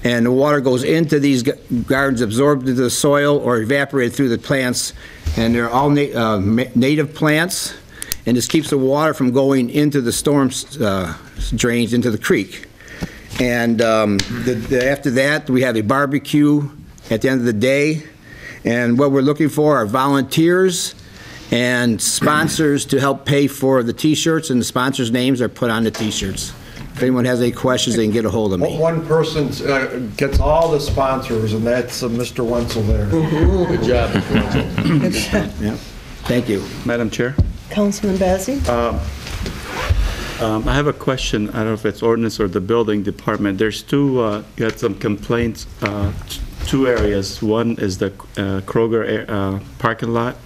And the water goes into these gardens, absorbed into the soil or evaporated through the plants. And they're all native plants. And this keeps the water from going into the storm drains into the creek. And after that, we have a barbecue at the end of the day. And what we're looking for are volunteers and sponsors to help pay for the T-shirts, and the sponsors' names are put on the T-shirts. If anyone has any questions, they can get a hold of me. One person gets all the sponsors, and that's Mr. Wenzel there. Good job, Mr. Wenzel. Yeah. Thank you. Madam Chair? Councilman Bazey? I have a question. I don't know if it's ordinance or the building department. There's you had some complaints, two areas. One is the Kroger parking lot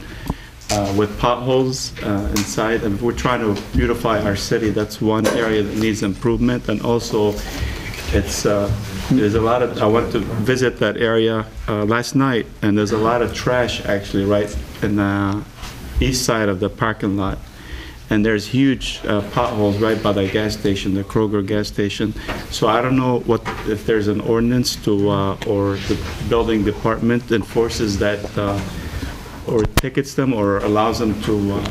with potholes inside, and we're trying to beautify our city. That's one area that needs improvement, and also it's there's a lot of. I went to visit that area last night, and there's a lot of trash actually right in the east side of the parking lot. And there's huge potholes right by the gas station, the Kroger gas station. So I don't know if there's an ordinance to, or the building department enforces that, or tickets them, or allows them to,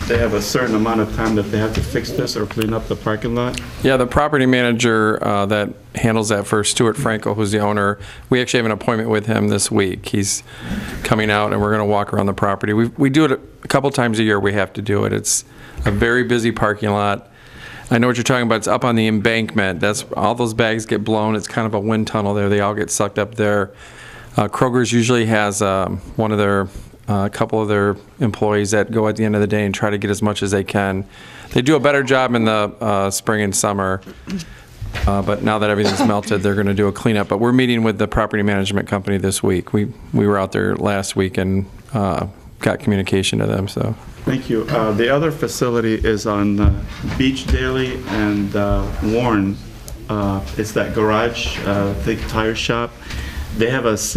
they have a certain amount of time that they have to fix this or clean up the parking lot? Yeah, the property manager that handles that for Stuart Franco, who's the owner, we actually have an appointment with him this week. He's coming out and we're going to walk around the property. We do it a couple times a year. We have to do it. It's a very busy parking lot. I know what you're talking about. It's up on the embankment. That's all those bags get blown. It's kind of a wind tunnel there. They all get sucked up there. Kroger's usually has one of their a couple of their employees that go at the end of the day and try to get as much as they can. They do a better job in the spring and summer, but now that everything's melted, they're going to do a cleanup. But we're meeting with the property management company this week. We were out there last week and got communication to them. So. Thank you. The other facility is on Beach Daily and Warren. It's that garage, the tire shop. They have it's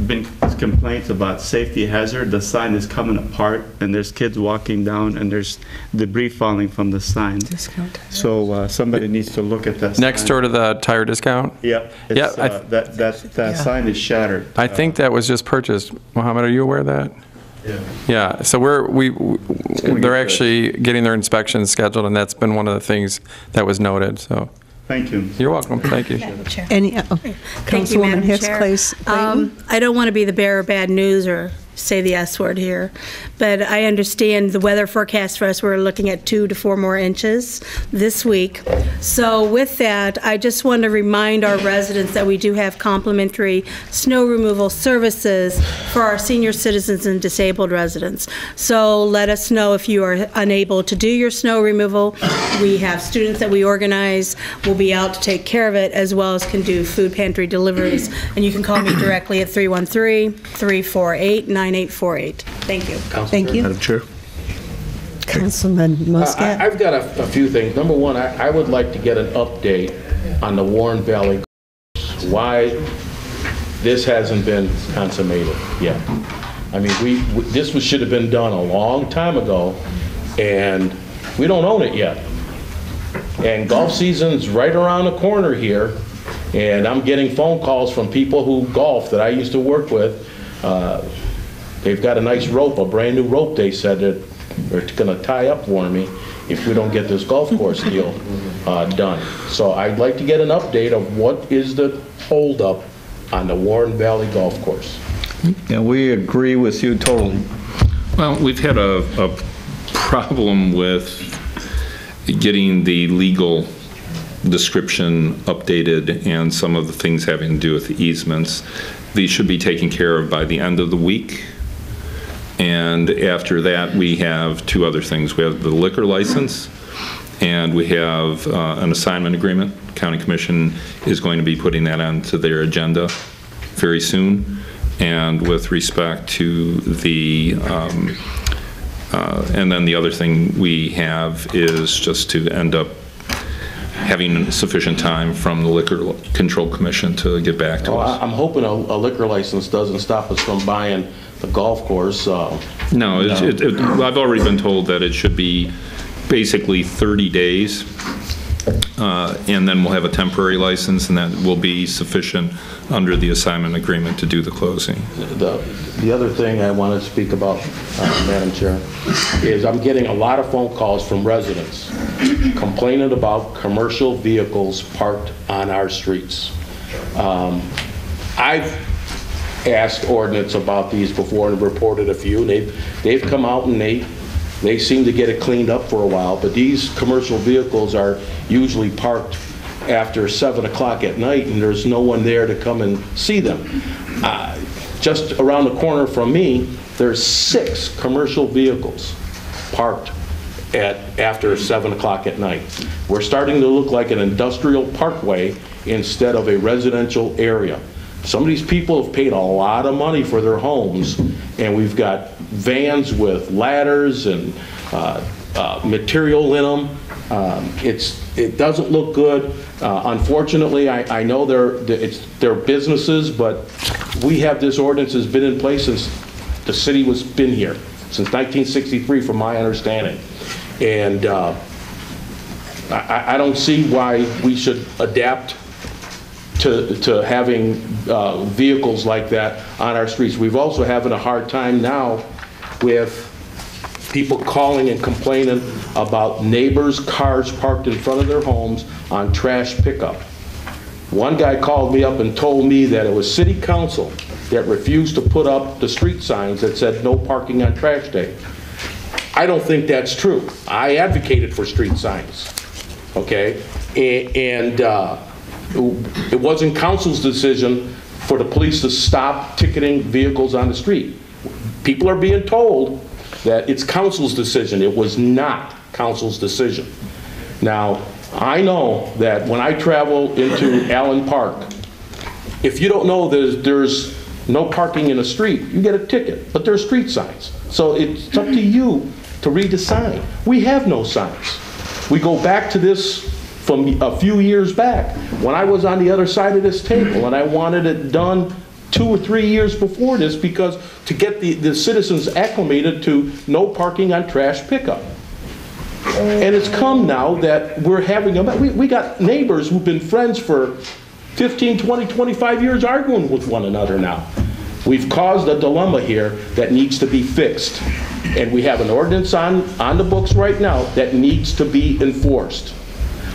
been complaints about safety hazard. The sign is coming apart, and there's kids walking down, and there's debris falling from the sign. Discount. So somebody needs to look at that. Next sign. door to the tire discount. Yep. Yeah. That sign is shattered. I think that was just purchased. Mohammed, are you aware of that? Yeah. Yeah. So they're actually getting their inspections scheduled, and that's been one of the things that was noted. So. Thank you. You're welcome. Thank you. Any, Thank you, Madam Chair. I don't want to be the bearer of bad news or say the S word here, but I understand the weather forecast for us, we're looking at 2 to 4 more inches this week. So with that, I just want to remind our residents that we do have complimentary snow removal services for our senior citizens and disabled residents. So let us know if you are unable to do your snow removal. We have students that we organize will be out to take care of it, as well as can do food pantry deliveries. And you can call me directly at 313-348-9848. Thank you. Thank you. Madam Chair. Councilman Muscat. I've got a few things. Number one, I would like to get an update on the Warren Valley, why this hasn't been consummated yet. I mean, this should have been done a long time ago, and we don't own it yet. And golf season's right around the corner here, and I'm getting phone calls from people who golf that I used to work with. They've got a nice rope, a brand new rope, they said, that they're gonna tie up for me if we don't get this golf course deal done. So I'd like to get an update of what is the holdup on the Warren Valley Golf Course. And we agree with you totally. Well, we've had a problem with getting the legal description updated and some of the things having to do with the easements. These should be taken care of by the end of the week. And after that, we have two other things. We have the liquor license, and we have an assignment agreement. County Commission is going to be putting that onto their agenda very soon. And with respect to the, and then the other thing we have is just to end up having sufficient time from the Liquor Control Commission to get back to us. I'm hoping a liquor license doesn't stop us from buying the golf course. No, I've already been told that it should be basically 30 days, and then we'll have a temporary license, and that will be sufficient under the assignment agreement to do the closing. The other thing I want to speak about, Madam Chair, is I'm getting a lot of phone calls from residents complaining about commercial vehicles parked on our streets. I've asked ordinance about these before and reported a few. They've come out and they seem to get it cleaned up for a while, but these commercial vehicles are usually parked after 7 o'clock at night, and there's no one there to come and see them. Just around the corner from me, there's 6 commercial vehicles parked after 7 o'clock at night. We're starting to look like an industrial parkway instead of a residential area. Some of these people have paid a lot of money for their homes, and we've got vans with ladders and material in them. It doesn't look good. Unfortunately, I know they're businesses, but we have this ordinance has been in place since the city was been here, since 1963, from my understanding. And I don't see why we should adapt to having vehicles like that on our streets. We've also having a hard time now with people calling and complaining about neighbors' cars parked in front of their homes on trash pickup. One guy called me up and told me that it was city council that refused to put up the street signs that said no parking on trash day. I don't think that's true. I advocated for street signs, okay? And it wasn't council's decision for the police to stop ticketing vehicles on the street. People are being told that it's council's decision. It was not council's decision. Now, I know that when I travel into Allen Park, if you don't know there's no parking in a street, you get a ticket, but there's street signs. So it's up to you to read the sign. We have no signs. We go back to this from a few years back when I was on the other side of this table and I wanted it done 2 or 3 years before this, because to get the citizens acclimated to no parking on trash pickup. And it's come now that we're having we got neighbors who've been friends for 15, 20, 25 years arguing with one another now. We've caused a dilemma here that needs to be fixed. And we have an ordinance on the books right now that needs to be enforced.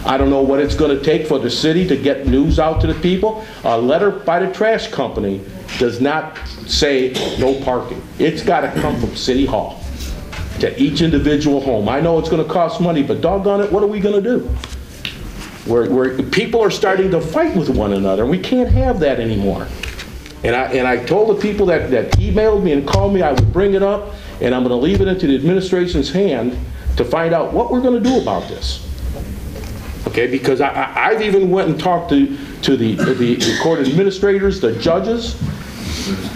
I don't know what it's going to take for the city to get news out to the people. A letter by the trash company does not say no parking. It's got to come from City Hall to each individual home. I know it's going to cost money, but doggone it, what are we going to do? Where people are starting to fight with one another. We can't have that anymore. And I told the people that emailed me and called me, I would bring it up, and I'm going to leave it into the administration's hand to find out what we're going to do about this. Okay, because I've even went and talked to the court administrators, the judges.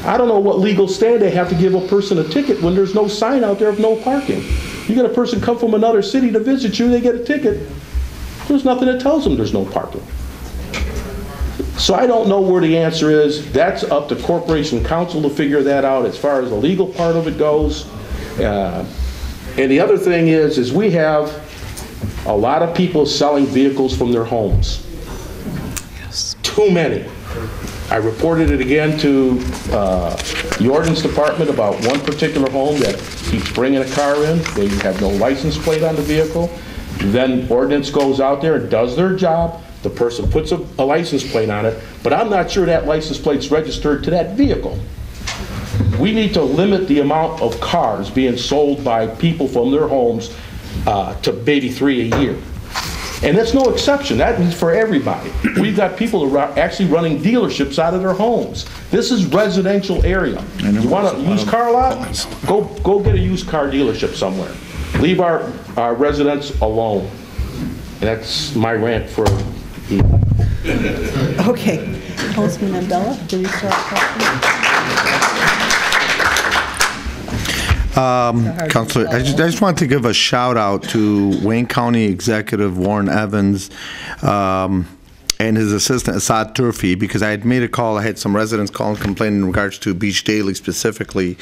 I don't know what legal stand they have to give a person a ticket when there's no sign out there of no parking. You get a person come from another city to visit you, they get a ticket. There's nothing that tells them there's no parking. So I don't know where the answer is. That's up to Corporation Council to figure that out as far as the legal part of it goes. And the other thing is we have a lot of people selling vehicles from their homes. Yes. Too many. I reported it again to the ordinance department about one particular home that keeps bringing a car in. They have no license plate on the vehicle. Then ordinance goes out there and does their job. The person puts a license plate on it, but I'm not sure that license plate's registered to that vehicle. We need to limit the amount of cars being sold by people from their homes to maybe 3 a year. And that's no exception. That means for everybody. We've got people who are actually running dealerships out of their homes. This is residential area. You want a used car lot? Go get a used car dealership somewhere. Leave our residents alone. That's my rant for Okay. Councilman Abdullah, do you start talking? Councilor, I just want to give a shout out to Wayne County Executive Warren Evans and his assistant Assad Turfi, because I had made a call. I had some residents call and complain in regards to Beach Daily specifically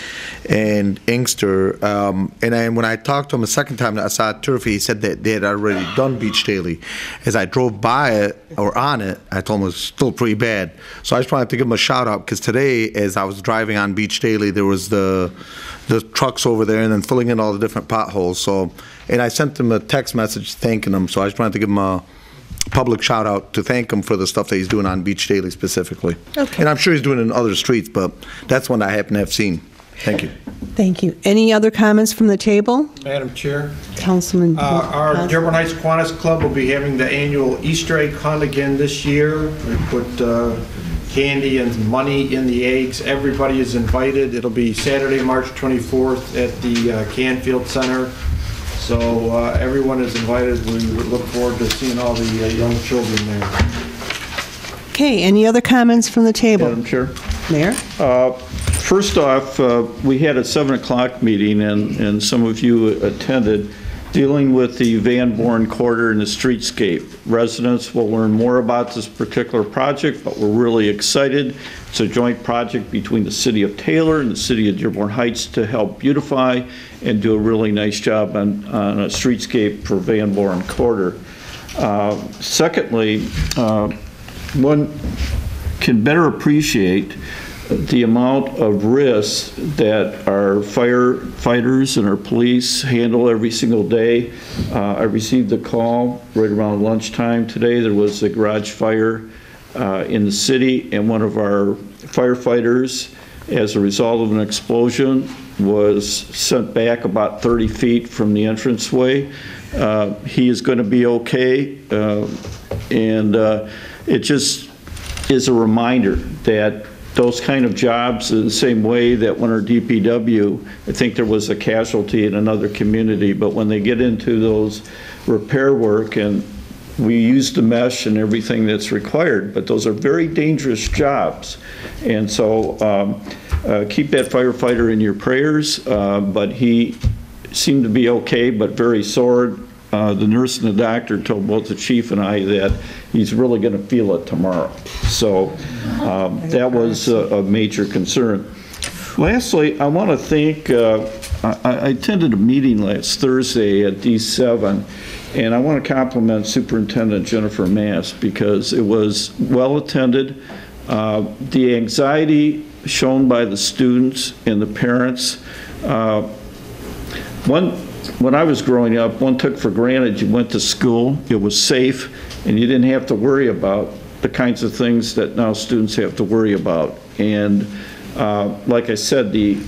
and Inkster. And when I talked to him a second time to Assad Turfi, he said that they had already done Beach Daily. As I drove by it or on it, I told him it was still pretty bad. So I just wanted to give him a shout out, because today, as I was driving on Beach Daily, there was the trucks over there and then filling in all the different potholes. So, and I sent him a text message thanking him. So I just wanted to give him a public shout out to thank him for the stuff that he's doing on Beach Daily specifically. Okay. And I'm sure he's doing it in other streets, but that's one I happen to have seen. Thank you. Thank you. Any other comments from the table? Madam Chair. Councilman. Our Dearborn Heights Kiwanis Club will be having the annual Easter egg hunt again this year. We put candy and money in the eggs. Everybody is invited. It'll be Saturday, March 24th at the Canfield Center. So everyone is invited. We look forward to seeing all the young children there. Okay, any other comments from the table? Madam Chair. Mayor? First off, we had a 7 o'clock meeting, and some of you attended, dealing with the Van Born Quarter and the streetscape. Residents will learn more about this particular project, but we're really excited. It's a joint project between the City of Taylor and the City of Dearborn Heights to help beautify and do a really nice job on a streetscape for Van Born Quarter. Secondly, one can better appreciate the amount of risks that our firefighters and our police handle every single day. I received a call right around lunchtime today. There was a garage fire in the city, and one of our firefighters, as a result of an explosion, was sent back about 30 feet from the entranceway. He is going to be okay, and it just is a reminder that those kind of jobs, in the same way that when our DPW, I think there was a casualty in another community, but when they get into those repair work, and we use the mesh and everything that's required, but those are very dangerous jobs. And so keep that firefighter in your prayers, but he seemed to be okay, but very sore. The nurse and the doctor told both the chief and I that he's really going to feel it tomorrow. So that was a major concern. Lastly, I want to thank, I attended a meeting last Thursday at D7, and I want to compliment Superintendent Jennifer Mass, because it was well attended. The anxiety shown by the students and the parents, when I was growing up, one took for granted you went to school, it was safe, and you didn't have to worry about the kinds of things that now students have to worry about. And like I said, the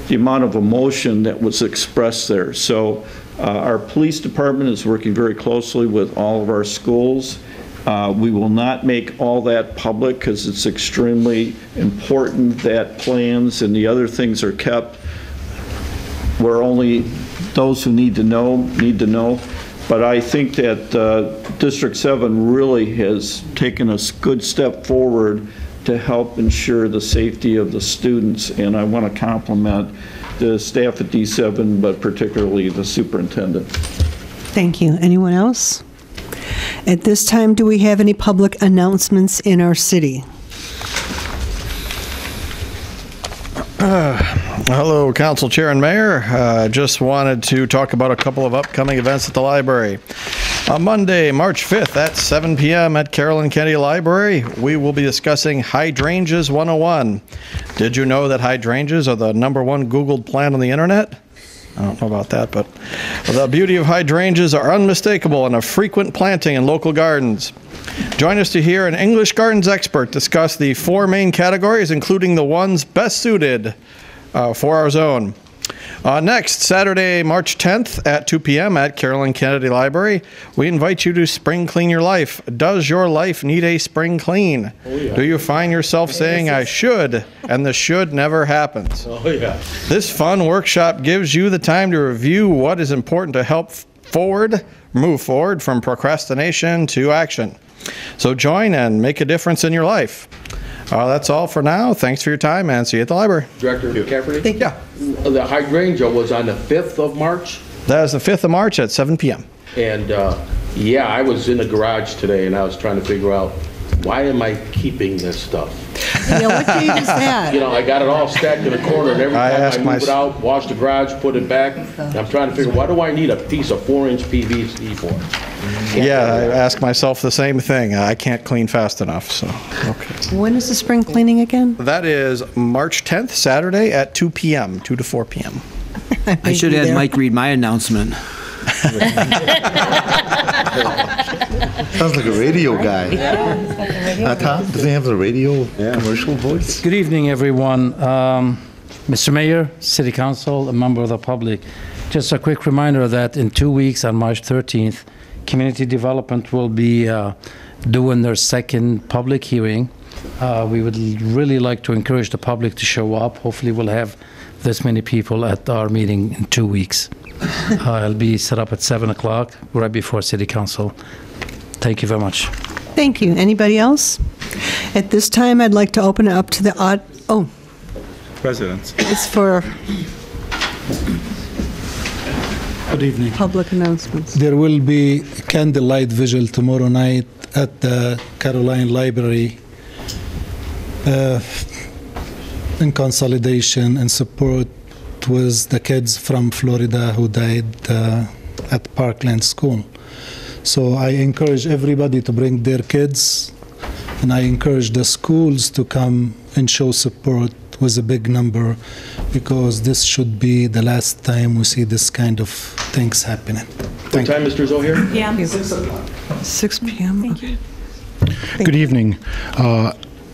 amount of emotion that was expressed there. So our police department is working very closely with all of our schools. We will not make all that public, because it's extremely important that plans and the other things are kept where only those who need to know. But I think that District 7 really has taken a good step forward to help ensure the safety of the students, and I want to compliment the staff at D7, but particularly the superintendent. Thank you. Anyone else? At this time, do we have any public announcements in our city? Hello, Council Chair and Mayor. Just wanted to talk about a couple of upcoming events at the library. On Monday, March 5th at 7 p.m. at Carroll Kennedy Library, we will be discussing Hydrangeas 101. Did you know that hydrangeas are the #1 Googled plant on the internet? I don't know about that, but the beauty of hydrangeas are unmistakable and a frequent planting in local gardens. Join us to hear an English gardens expert discuss the 4 main categories, including the ones best suited for our zone. Next, Saturday, March 10th at 2 p.m. at Carroll Kennedy Library, we invite you to spring clean your life. Does your life need a spring clean? Oh, yeah. Do you find yourself saying, I should, and the should never happens? Oh, yeah. This fun workshop gives you the time to review what is important to help move forward from procrastination to action. So join and make a difference in your life. That's all for now. Thanks for your time, and see you at the library. Director McCafferty? Thank you. The hydrangea was on the 5th of March? That is the 5th of March at 7 p.m. And, yeah, I was in the garage today, and I was trying to figure out, why am I keeping this stuff? Yeah, what day is that? You know, I got it all stacked in a corner, and every time I move it out, wash the garage, put it back, and I'm trying to figure, what do I need a piece of 4-inch PVC for? Yeah, I ask myself the same thing. I can't clean fast enough, so, okay. When is the spring cleaning again? That is March 10th, Saturday at 2 p.m., 2 to 4 p.m. I should have had Mike read my announcement. Sounds like a radio guy. Tom, does he have the radio commercial voice? Good evening, everyone. Mr. Mayor, City Council, a member of the public. Just a quick reminder that in 2 weeks, on March 13th, Community Development will be doing their second public hearing. We would really like to encourage the public to show up. Hopefully, we'll have this many people at our meeting in 2 weeks. It'll be set up at 7 o'clock, right before City Council. Thank you very much. Thank you. Anybody else? At this time, I'd like to open it up to the Presidents. It's for Good evening. Public announcements. There will be a candlelight vigil tomorrow night at the Caroline Library in consolidation and support with the kids from Florida who died at Parkland School. So I encourage everybody to bring their kids, and I encourage the schools to come and show support with a big number, because this should be the last time we see this kind of things happening. What time, Mr. Zohir? Yeah. 6 p.m. Okay. Good evening.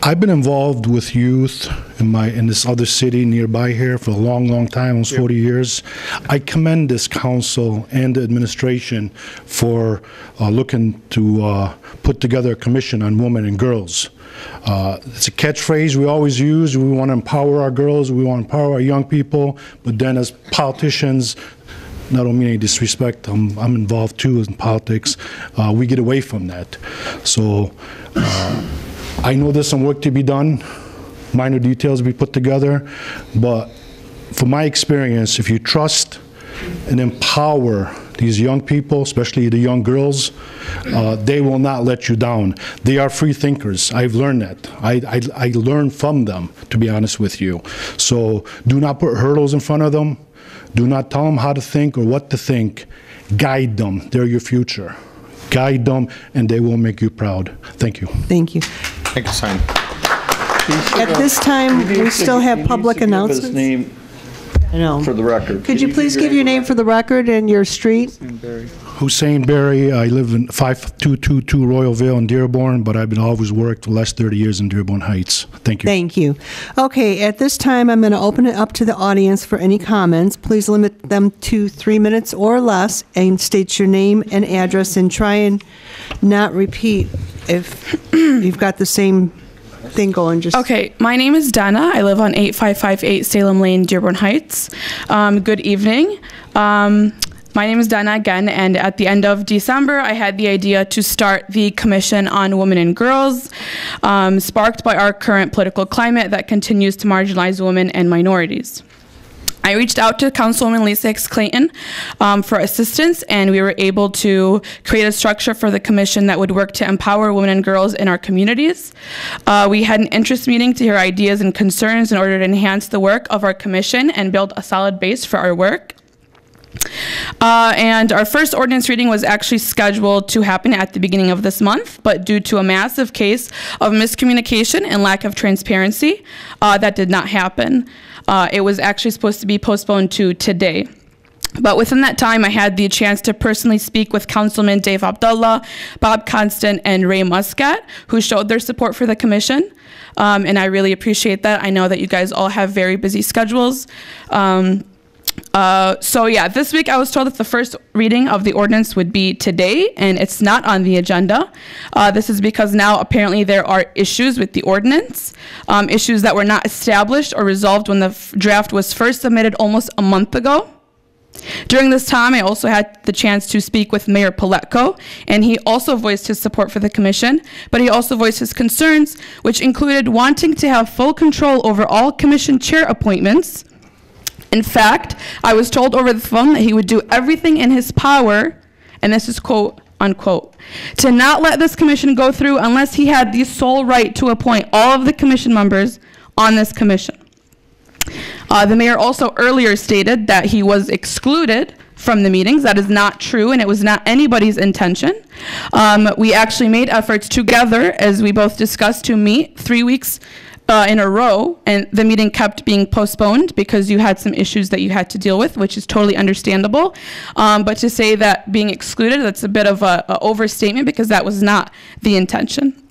I've been involved with youth in this other city nearby here for a long time, almost 40 years. I commend this council and the administration for looking to put together a commission on women and girls. It's a catchphrase we always use. We want to empower our girls, we want to empower our young people, but then as politicians, I don't mean any disrespect, I'm involved too in politics, we get away from that. So I know there's some work to be done, minor details to be put together, but from my experience, if you trust and empower these young people, especially the young girls, they will not let you down. They are free thinkers. I've learned that. I learn from them, to be honest with you. So do not put hurdles in front of them. Do not tell them how to think or what to think. Guide them. They're your future. Guide them, and they will make you proud. Thank you. Thank you. Thank you, Simon. At this time, we still have public announcements. Name I know. for the record. Could you please give your name for the record and your street? Hussein Berry. I live in 5222 Royalville in Dearborn, but I've been always worked the last 30 years in Dearborn Heights. Thank you. Thank you. Okay, at this time, I'm going to open it up to the audience for any comments. Please limit them to 3 minutes or less, and state your name and address, and try and not repeat if you've got the same thing going. Just Okay, my name is Dana. I live on 8558 Salem Lane, Dearborn Heights. Good evening. My name is Dana again, and at the end of December, I had the idea to start the Commission on Women and Girls, sparked by our current political climate that continues to marginalize women and minorities. I reached out to Councilwoman Lisa Hicks Clayton for assistance, and we were able to create a structure for the commission that would work to empower women and girls in our communities. We had an interest meeting to hear ideas and concerns in order to enhance the work of our commission and build a solid base for our work. And our first ordinance reading was actually scheduled to happen at the beginning of this month, but due to a massive case of miscommunication and lack of transparency, that did not happen. It was actually supposed to be postponed to today. But within that time, I had the chance to personally speak with Councilman Dave Abdullah, Bob Constant, and Ray Muscat, who showed their support for the commission. And I really appreciate that. I know that you guys all have very busy schedules. So yeah, this week I was told that the first reading of the ordinance would be today, and it's not on the agenda. This is because now apparently there are issues with the ordinance, issues that were not established or resolved when the draft was first submitted almost a month ago. During this time, I also had the chance to speak with Mayor Paletko, and he also voiced his support for the commission, but he also voiced his concerns, which included wanting to have full control over all commission chair appointments. In fact, I was told over the phone that he would do everything in his power, and this is quote unquote, to not let this commission go through unless he had the sole right to appoint all of the commission members on this commission. The mayor also earlier stated that he was excluded from the meetings. That is not true, and it was not anybody's intention. We actually made efforts together, as we both discussed, to meet 3 weeks in a row, and the meeting kept being postponed because you had some issues that you had to deal with, which is totally understandable. But to say that being excluded, that's a bit of a overstatement, because that was not the intention.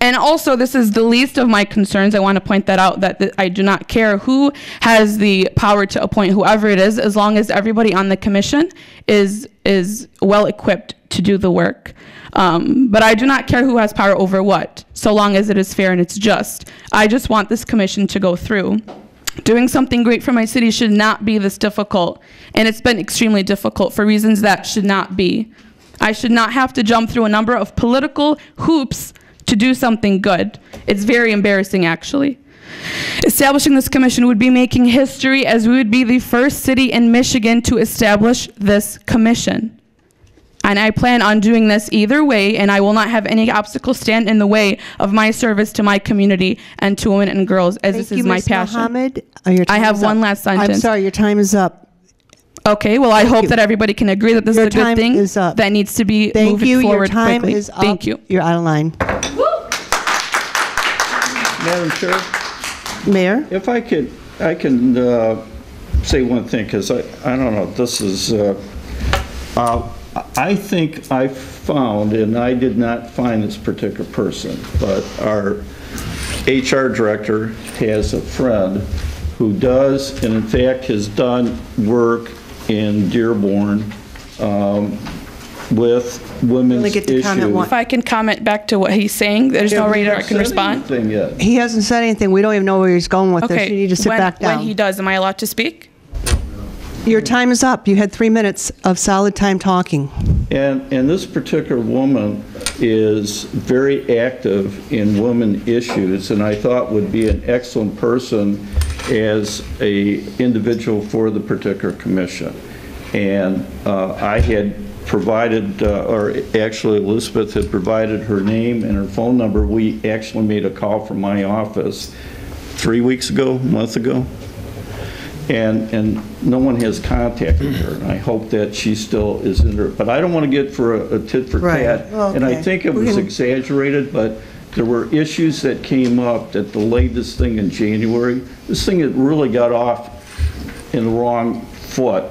And also, this is the least of my concerns. I want to point that out, that I do not care who has the power to appoint whoever it is, as long as everybody on the commission is well equipped to do the work. But I do not care who has power over what, so long as it is fair and it's just. I just want this commission to go through. Doing something great for my city should not be this difficult, and it's been extremely difficult for reasons that should not be. I should not have to jump through a number of political hoops to do something good. It's very embarrassing, actually. Establishing this commission would be making history, as we would be the first city in Michigan to establish this commission. And I plan on doing this either way, and I will not have any obstacles stand in the way of my service to my community and to women and girls, as this is my passion. Mohammed. Your time I have is one up. last sentence. I'm sorry, your time is up. Okay, well, I hope that everybody can agree that this Your is a good time thing is up. that needs to be Thank you. moving Your forward time quickly. is up. Thank you. You're out of line. Madam Chair? Mayor? If I could, I can say one thing, because I don't know, this is, I think I found, and I did not find this particular person, but our HR director has a friend who does, and in fact has done work in Dearborn with women's issues. If I can comment back to what he's saying, there's no way that I can respond. He hasn't said anything. We don't even know where he's going with this. You need to sit back down. When he does, am I allowed to speak? Your time is up. You had 3 minutes of solid time talking. And this particular woman is very active in women issues, and I thought would be an excellent person as a individual for the particular commission. And I had provided, or actually Elizabeth had provided her name and her phone number. We actually made a call from my office 3 weeks ago, a month ago. And no one has contacted her, and I hope that she still is in there. But I don't want to get for a tit for tat, and I think it was exaggerated, but there were issues that came up that delayed this thing in January. This thing had really got off in the wrong foot,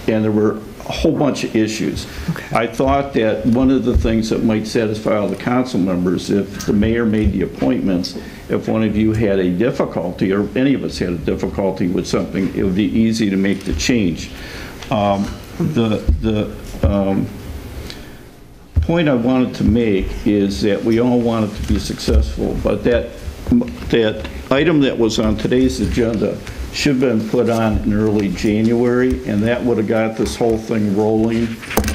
and there were a whole bunch of issues. I thought that one of the things that might satisfy all the council members, if the mayor made the appointments, if one of you had a difficulty, or any of us had a difficulty with something, it would be easy to make the change. The point I wanted to make is that we all want it to be successful, but that item that was on today's agenda should have been put on in early January, and that would have got this whole thing rolling,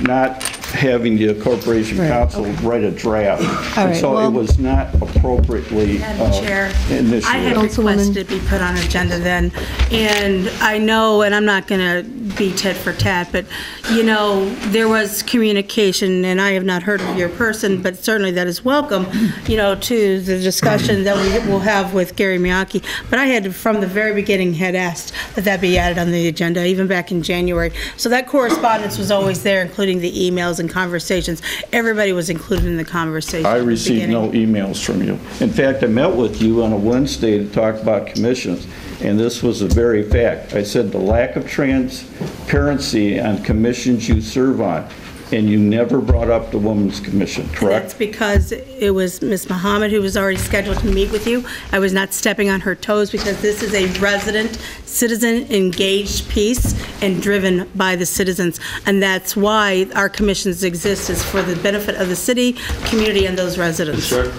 not having the Corporation Council write a draft. All And right, so well- it was not appropriately Madam Chair, I had initiated. requested it be put on agenda then, and I know, and I'm not going to be tit for tat, but, you know, there was communication, and I have not heard of your person, but certainly that is welcome, you know, to the discussion that we will have with Gary Miyake. But I had, from the very beginning, had asked that that be added on the agenda, even back in January. So that correspondence was always there, including the emails and conversations. Everybody was included in the conversation. I at the received no beginning. emails from you. In fact, I met with you on a Wednesday to talk about commissions, and this was the very fact. I said the lack of transparency on commissions you serve on, and you never brought up the Women's Commission, correct? That's because it was Ms. Muhammad who was already scheduled to meet with you. I was not stepping on her toes because this is a resident, citizen-engaged piece and driven by the citizens. And that's why our commissions exist, is for the benefit of the city, community, and those residents. Sure.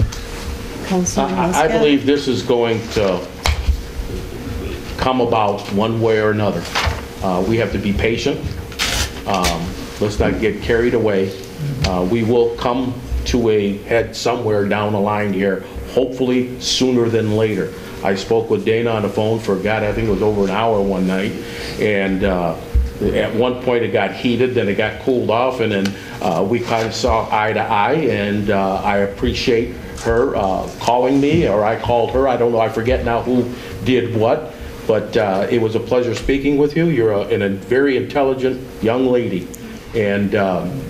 Councilman I Muscat? believe this is going to come about one way or another. We have to be patient. Let's not get carried away. We will come to a head somewhere down the line here, hopefully sooner than later. I spoke with Dana on the phone for, God, I think it was over an hour one night, and at one point it got heated, then it got cooled off, and then we kind of saw eye to eye, and I appreciate her calling me, or I called her. I don't know, I forget now who did what, but it was a pleasure speaking with you. You're a very intelligent young lady. And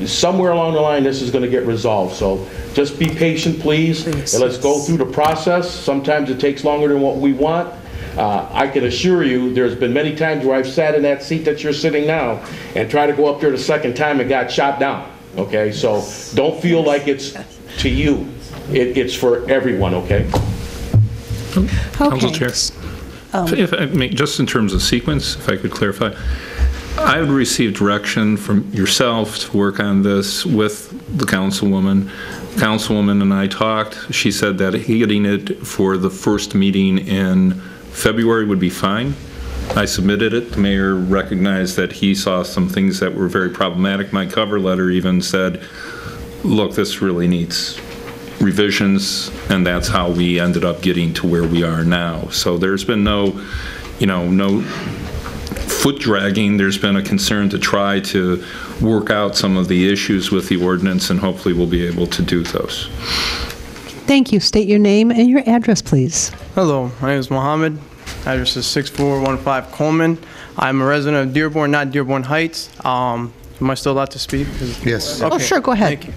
somewhere along the line, this is going to get resolved. So just be patient, please, and let's go through the process. Sometimes it takes longer than what we want. I can assure you, there's been many times where I've sat in that seat that you're sitting now and tried to go up there the second time and got shot down. Okay, so don't feel like it's to you. It's for everyone, okay? Council Chair, if I may, just in terms of sequence, if I could clarify, I would receive direction from yourself to work on this with the councilwoman. Councilwoman and I talked. She said that getting it for the first meeting in February would be fine. I submitted it. The mayor recognized that he saw some things that were very problematic. My cover letter even said, look, this really needs revisions, and that's how we ended up getting to where we are now. So there's been no foot dragging. There's been a concern to try to work out some of the issues with the ordinance, and hopefully we'll be able to do those. Thank you. State your name and your address, please. Hello, my name is Mohammed. Address is 6415 Coleman. I'm a resident of Dearborn, not Dearborn Heights. Am I still allowed to speak? Yes. Okay. Oh, sure, go ahead. Thank you.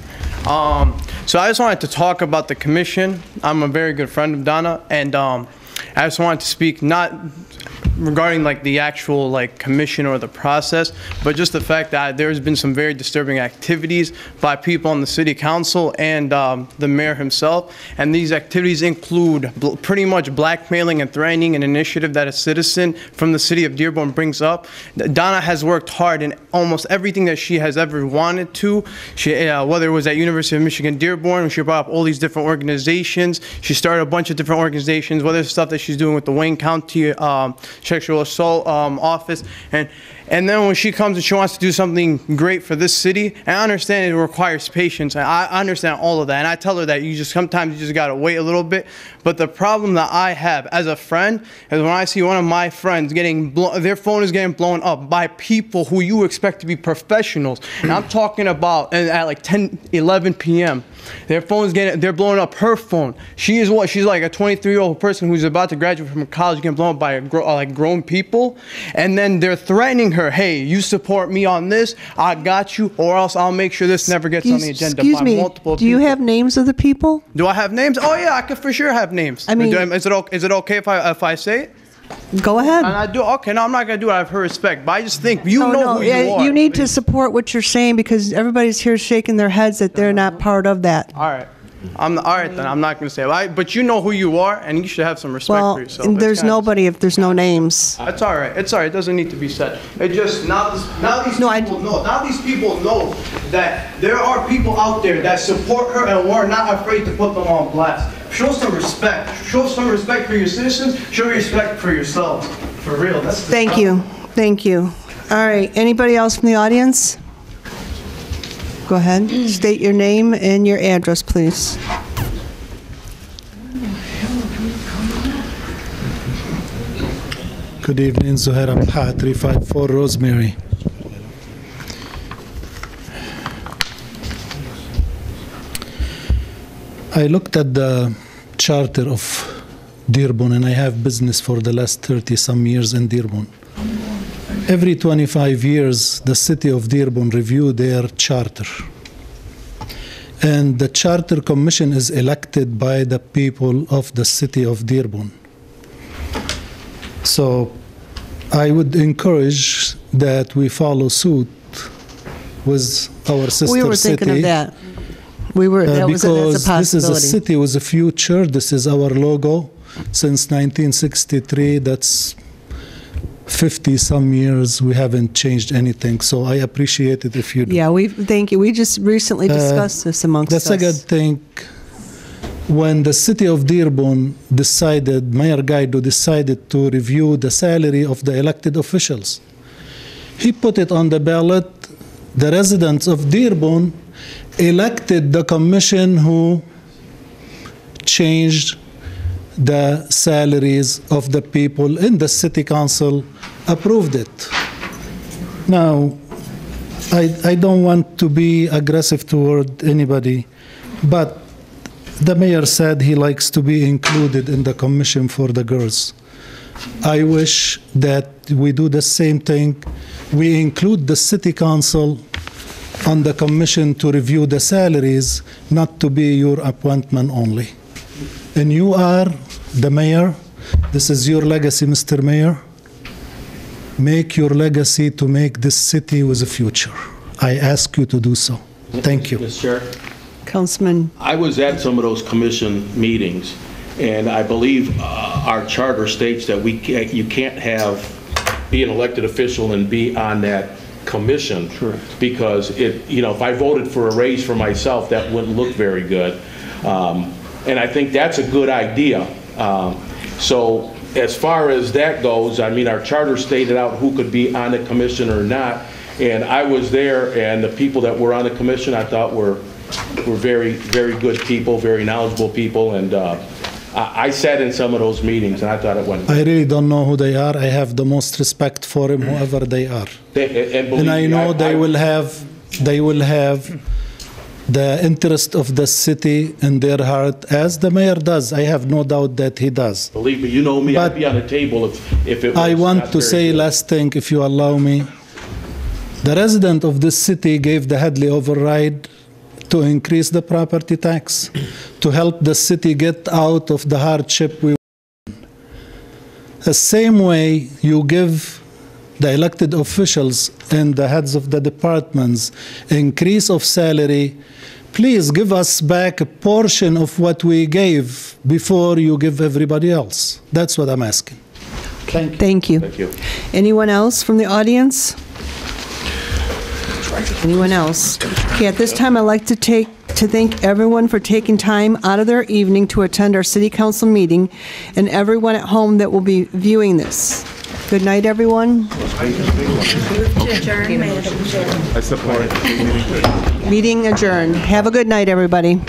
So I just wanted to talk about the commission. I'm a very good friend of Donna, and I just wanted to speak not regarding like the actual like commission or the process, but just the fact that there's been some very disturbing activities by people on the city council and the mayor himself, and these activities include pretty much blackmailing and threatening an initiative that a citizen from the city of Dearborn brings up. Donna has worked hard in almost everything that she has ever wanted to. She, whether it was at University of Michigan Dearborn, she brought up all these different organizations. She started a bunch of different organizations, whether it's stuff that she's doing with the Wayne County sexual assault office, and then when she comes and she wants to do something great for this city, and I understand it requires patience, and I understand all of that, and I tell her that sometimes you just gotta wait a little bit. But the problem that I have as a friend is when I see one of my friends their phone is getting blown up by people who you expect to be professionals, and I'm talking about at like 10, 11 p.m. They're blowing up her phone. She's like a 23-year-old person who's about to graduate from college getting blown up by grown people, and then they're threatening her, hey, you support me on this, I got you, or else I'll make sure this never gets on the agenda. Excuse me, do you have names of the people? Do I have names? Oh yeah, I could for sure have names. I mean, is it okay if I say it? Go ahead. And I do. Okay, no, I'm not gonna do it out of her respect, but I just think who you are. You need to support what you're saying because everybody's here shaking their heads that they're not part of that. All right. All right then. I'm not gonna say it. But you know who you are, and you should have some respect for yourself. Well, there's nobody if there's no names. That's all right. It's all right. It doesn't need to be said. It just now these people know that there are people out there that support her, and we're not afraid to put them on blast. Show some respect. Show some respect for your citizens. Show respect for yourselves. For real. Thank you. Thank you. All right. Anybody else from the audience? Go ahead. State your name and your address, please. Good evening, Zuhair Abha, 354 Rosemary. I looked at the charter of Dearborn, and I have business for the last 30-some years in Dearborn. Every 25 years, the city of Dearborn review their charter. And the charter commission is elected by the people of the city of Dearborn. So I would encourage that we follow suit with our sister city. We were thinking of that. That's a because possibility. this is a city with a future. This is our logo since 1963. That's 50-some years. We haven't changed anything. So I appreciate it if you do. Yeah, thank you. We just recently discussed this amongst us. The second thing, when the city of Dearborn decided, Mayor Guido decided to review the salary of the elected officials, he put it on the ballot. The residents of Dearborn elected the commission who changed the salaries of the people in the city council, approved it. Now, I don't want to be aggressive toward anybody, but the mayor said he likes to be included in the commission for the girls. I wish that we do the same thing. We include the city council on the commission to review the salaries, not to be your appointment only. And you are the mayor. This is your legacy, Mr. Mayor. Make your legacy to make this city with a future. I ask you to do so. Thank you. Mr. Chair? Councilman. I was at some of those commission meetings, and I believe our charter states that you can't be an elected official and be on that commission. Sure. Because if I voted for a raise for myself, that wouldn't look very good. And I think that's a good idea. So as far as that goes, I mean, our charter stated out who could be on the commission or not. And I was there, and the people that were on the commission, I thought were very, very good people, very knowledgeable people. And I sat in some of those meetings, and I thought it went. I really don't know who they are. I have the most respect for them, whoever they are. And I know they will have the interest of the city in their heart, as the mayor does. I have no doubt that he does. Believe me, you know me, I'd be on the table if it was. I want to say last thing, if you allow me. The resident of this city gave the Hadley override to increase the property tax, to help the city get out of the hardship we were in. The same way you give the elected officials and the heads of the departments increase of salary, please give us back a portion of what we gave before you give everybody else. That's what I'm asking. Thank you. Thank you. Anyone else from the audience? Anyone else? Okay, at this time, I'd like to thank everyone for taking time out of their evening to attend our city council meeting, and everyone at home that will be viewing this. Good night, everyone. Move to adjourn. I support. Meeting adjourned. Have a good night, everybody.